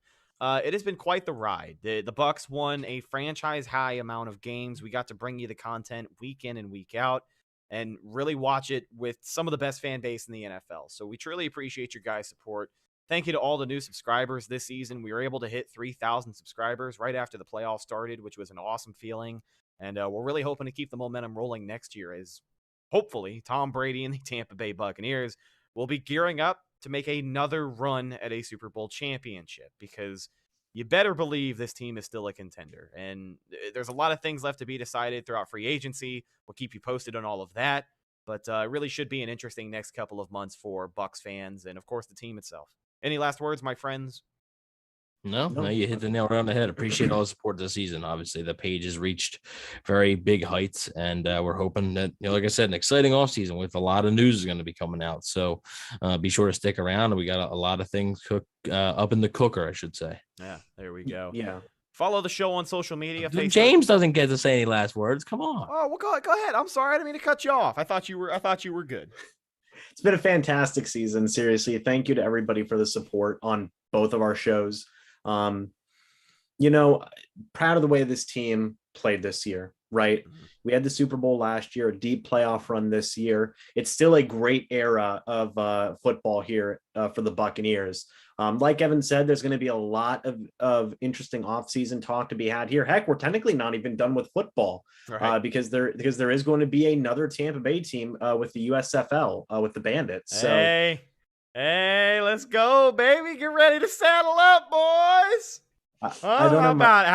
J: It has been quite the ride. The Bucs won a franchise high amount of games. We got to bring you the content week in and week out and really watch it with some of the best fan base in the NFL. So we truly appreciate your guys' support. Thank you to all the new subscribers this season. We were able to hit 3,000 subscribers right after the playoffs started, which was an awesome feeling. And we're really hoping to keep the momentum rolling next year as hopefully Tom Brady and the Tampa Bay Buccaneers will be gearing up to make another run at a Super Bowl championship, because you better believe this team is still a contender. And there's a lot of things left to be decided throughout free agency. We'll keep you posted on all of that. But it really should be an interesting next couple of months for Bucs fans and, of course, the team itself. Any last words, my friends?
K: No, you hit the nail right on the head. Appreciate all the support this season. Obviously, the page has reached very big heights, and we're hoping that, like I said, an exciting offseason with a lot of news is going to be coming out. So be sure to stick around. We got a lot of things up in the cooker, I should say.
J: Yeah, there we go.
L: Yeah.
J: Follow the show on social media. Facebook.
K: James doesn't get to say any last words. Come on.
J: Oh, well, go ahead. I'm sorry. I didn't mean to cut you off. I thought you were good.
L: It's been a fantastic season. Seriously, thank you to everybody for the support on both of our shows. Proud of the way this team played this year, right? Mm-hmm. We had the Super Bowl last year, a deep playoff run this year. It's still a great era of football here for the Buccaneers. Like Evan said, there's going to be a lot of interesting offseason talk to be had here. Heck, we're technically not even done with football, right? Because there is going to be another Tampa Bay team with the USFL with the Bandits. So.
J: Hey, let's go, baby! Get ready to saddle up, boys. How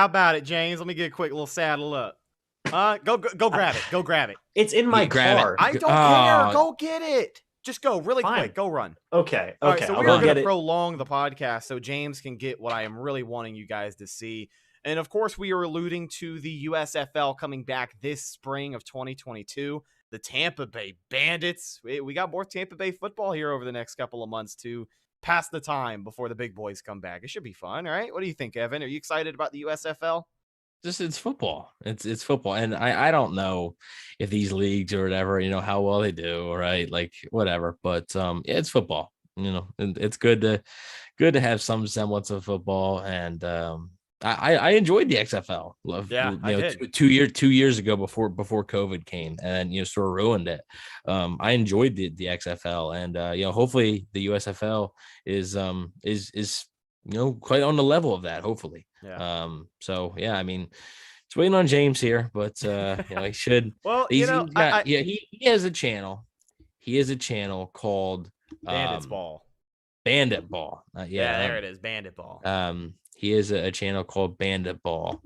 J: about it, James? Let me get a quick little saddle up. Go grab it. Go grab it.
L: It's in my car.
J: I don't care. Go get it. Just go really quick. Go run.
L: Okay.
J: All right, so we're going to prolong the podcast so James can get what I am really wanting you guys to see. And of course, we are alluding to the USFL coming back this spring of 2022. The Tampa Bay Bandits. We got more Tampa Bay football here over the next couple of months to pass the time before the big boys come back. It should be fun, right? What do you think, Evan? Are you excited about the USFL?
K: It's football. It's football. And I don't know if these leagues or whatever, how well they do, right? Like whatever. But it's football. It's good to have some semblance of football. And I enjoyed the XFL.
J: I did.
K: 2 years ago before COVID came and sort of ruined it. I enjoyed the XFL, and hopefully the USFL is quite on the level of that. Hopefully.
J: Yeah.
K: I mean, it's waiting on James here, but he should.
J: Well,
K: he has a channel. he has a channel called
J: Bandits Ball.
K: Bandit Ball.
J: Yeah, there it is. Bandit Ball.
K: He has a channel called Bandit Ball,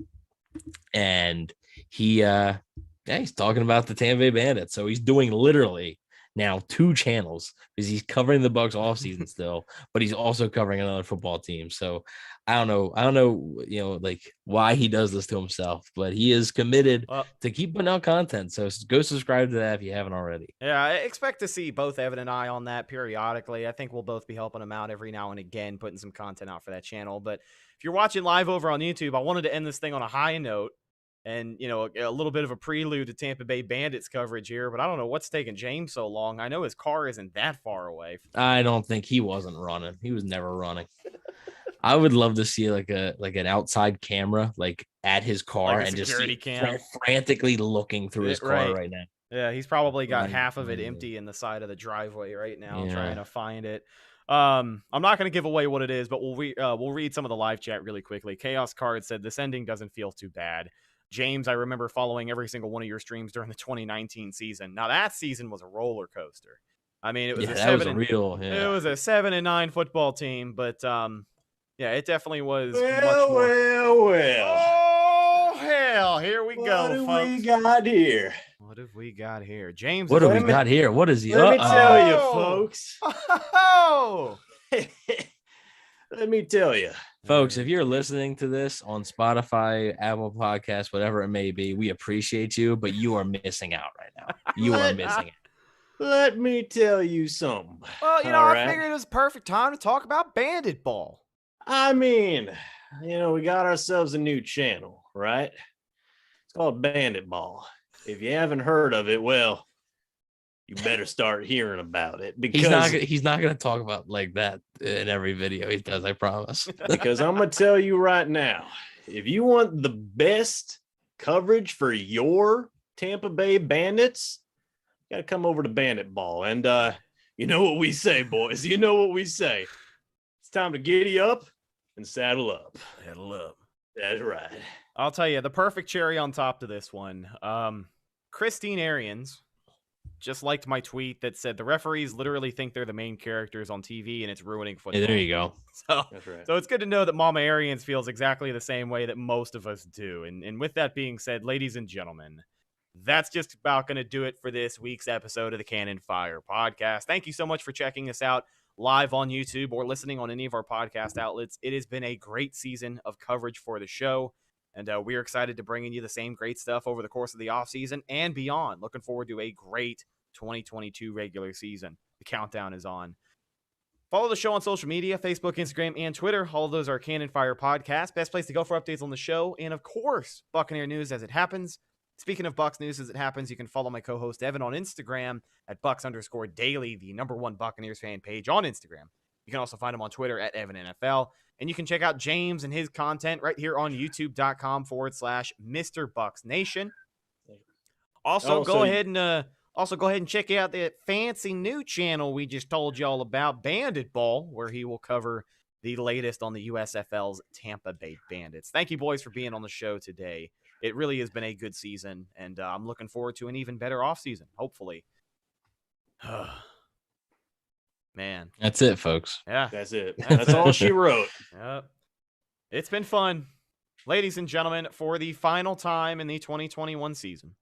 K: and he's talking about the Tampa Bay Bandits. So he's doing literally now 2 channels because he's covering the Bucs off season still, but he's also covering another football team. So I don't know, like why he does this to himself, but he is committed to keep putting out content. So go subscribe to that if you haven't already.
J: Yeah, I expect to see both Evan and I on that periodically. I think we'll both be helping him out every now and again, putting some content out for that channel. But if you're watching live over on YouTube, I wanted to end this thing on a high note. And, a little bit of a prelude to Tampa Bay Bandits coverage here, but I don't know what's taking James so long. I know his car isn't that far away.
K: I don't think he wasn't running. He was never running. I would love to see like an outside camera, like at his car,
J: like
K: and just
J: frantically
K: looking through his car right now.
J: Yeah, he's probably got half of it empty in the side of the driveway right now, trying to find it. I'm not going to give away what it is, but we'll read some of the live chat really quickly. Chaos Card said this ending doesn't feel too bad. James, I remember following every single one of your streams during the 2019 season. Now that season was a roller coaster. I mean, it was it was a 7-9 football team, but it definitely was.
M: Well.
J: Oh hell! Here we go,
M: folks. We got here?
J: What have we got here, James?
K: What have we got here? What is he?
M: Let me tell you, folks.
J: Oh.
M: Let me tell you.
K: Folks, if you're listening to this on Spotify, Apple Podcasts, whatever it may be, we appreciate you, but you are missing out right now. You are missing it.
M: Let me tell you something.
J: Well, I figured it was perfect time to talk about Bandit Ball.
M: I mean, we got ourselves a new channel, right? It's called Bandit Ball. If you haven't heard of it, well, you better start hearing about it, because
K: he's not going to talk about like that in every video he does, I promise.
M: Because I'm going to tell you right now, if you want the best coverage for your Tampa Bay Bandits, you got to come over to Bandit Ball. And you know what we say, boys. You know what we say. It's time to giddy up and saddle up.
J: Saddle up.
M: That's right.
J: I'll tell you, the perfect cherry on top to this one. Christine Arians just liked my tweet that said the referees literally think they're the main characters on TV and it's ruining football.
K: Hey, there you go.
J: So,
M: that's right.
J: So it's good to know that Mama Arians feels exactly the same way that most of us do. And with that being said, ladies and gentlemen, that's just about going to do it for this week's episode of the Cannon Fire podcast. Thank you so much for checking us out live on YouTube or listening on any of our podcast outlets. It has been a great season of coverage for the show. And we're excited to bring you the same great stuff over the course of the offseason and beyond. Looking forward to a great 2022 regular season. The countdown is on. Follow the show on social media, Facebook, Instagram, and Twitter. All of those are Cannon Fire Podcast. Best place to go for updates on the show. And, of course, Buccaneer news as it happens. Speaking of Bucs news as it happens, you can follow my co-host Evan on Instagram at Bucs_daily, the #1 Buccaneers fan page on Instagram. You can also find him on Twitter at EvanNFL. And you can check out James and his content right here on youtube.com/Mr. Bucs Nation. Also, go ahead and check out that fancy new channel we just told you all about, Bandit Ball, where he will cover the latest on the USFL's Tampa Bay Bandits. Thank you, boys, for being on the show today. It really has been a good season, and I'm looking forward to an even better offseason, hopefully. Man.
K: That's it, folks.
J: Yeah.
M: That's it. That's all she wrote.
J: Yep. It's been fun. Ladies and gentlemen, for the final time in the 2021 season,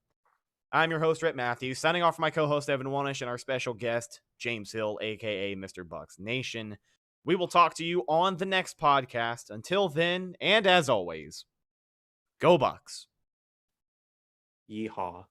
J: I'm your host, Rhett Matthew, signing off for my co-host, Evan Wanish, and our special guest, James Hill, a.k.a. Mr. Bucs Nation. We will talk to you on the next podcast. Until then, and as always, go Bucs.
M: Yeehaw.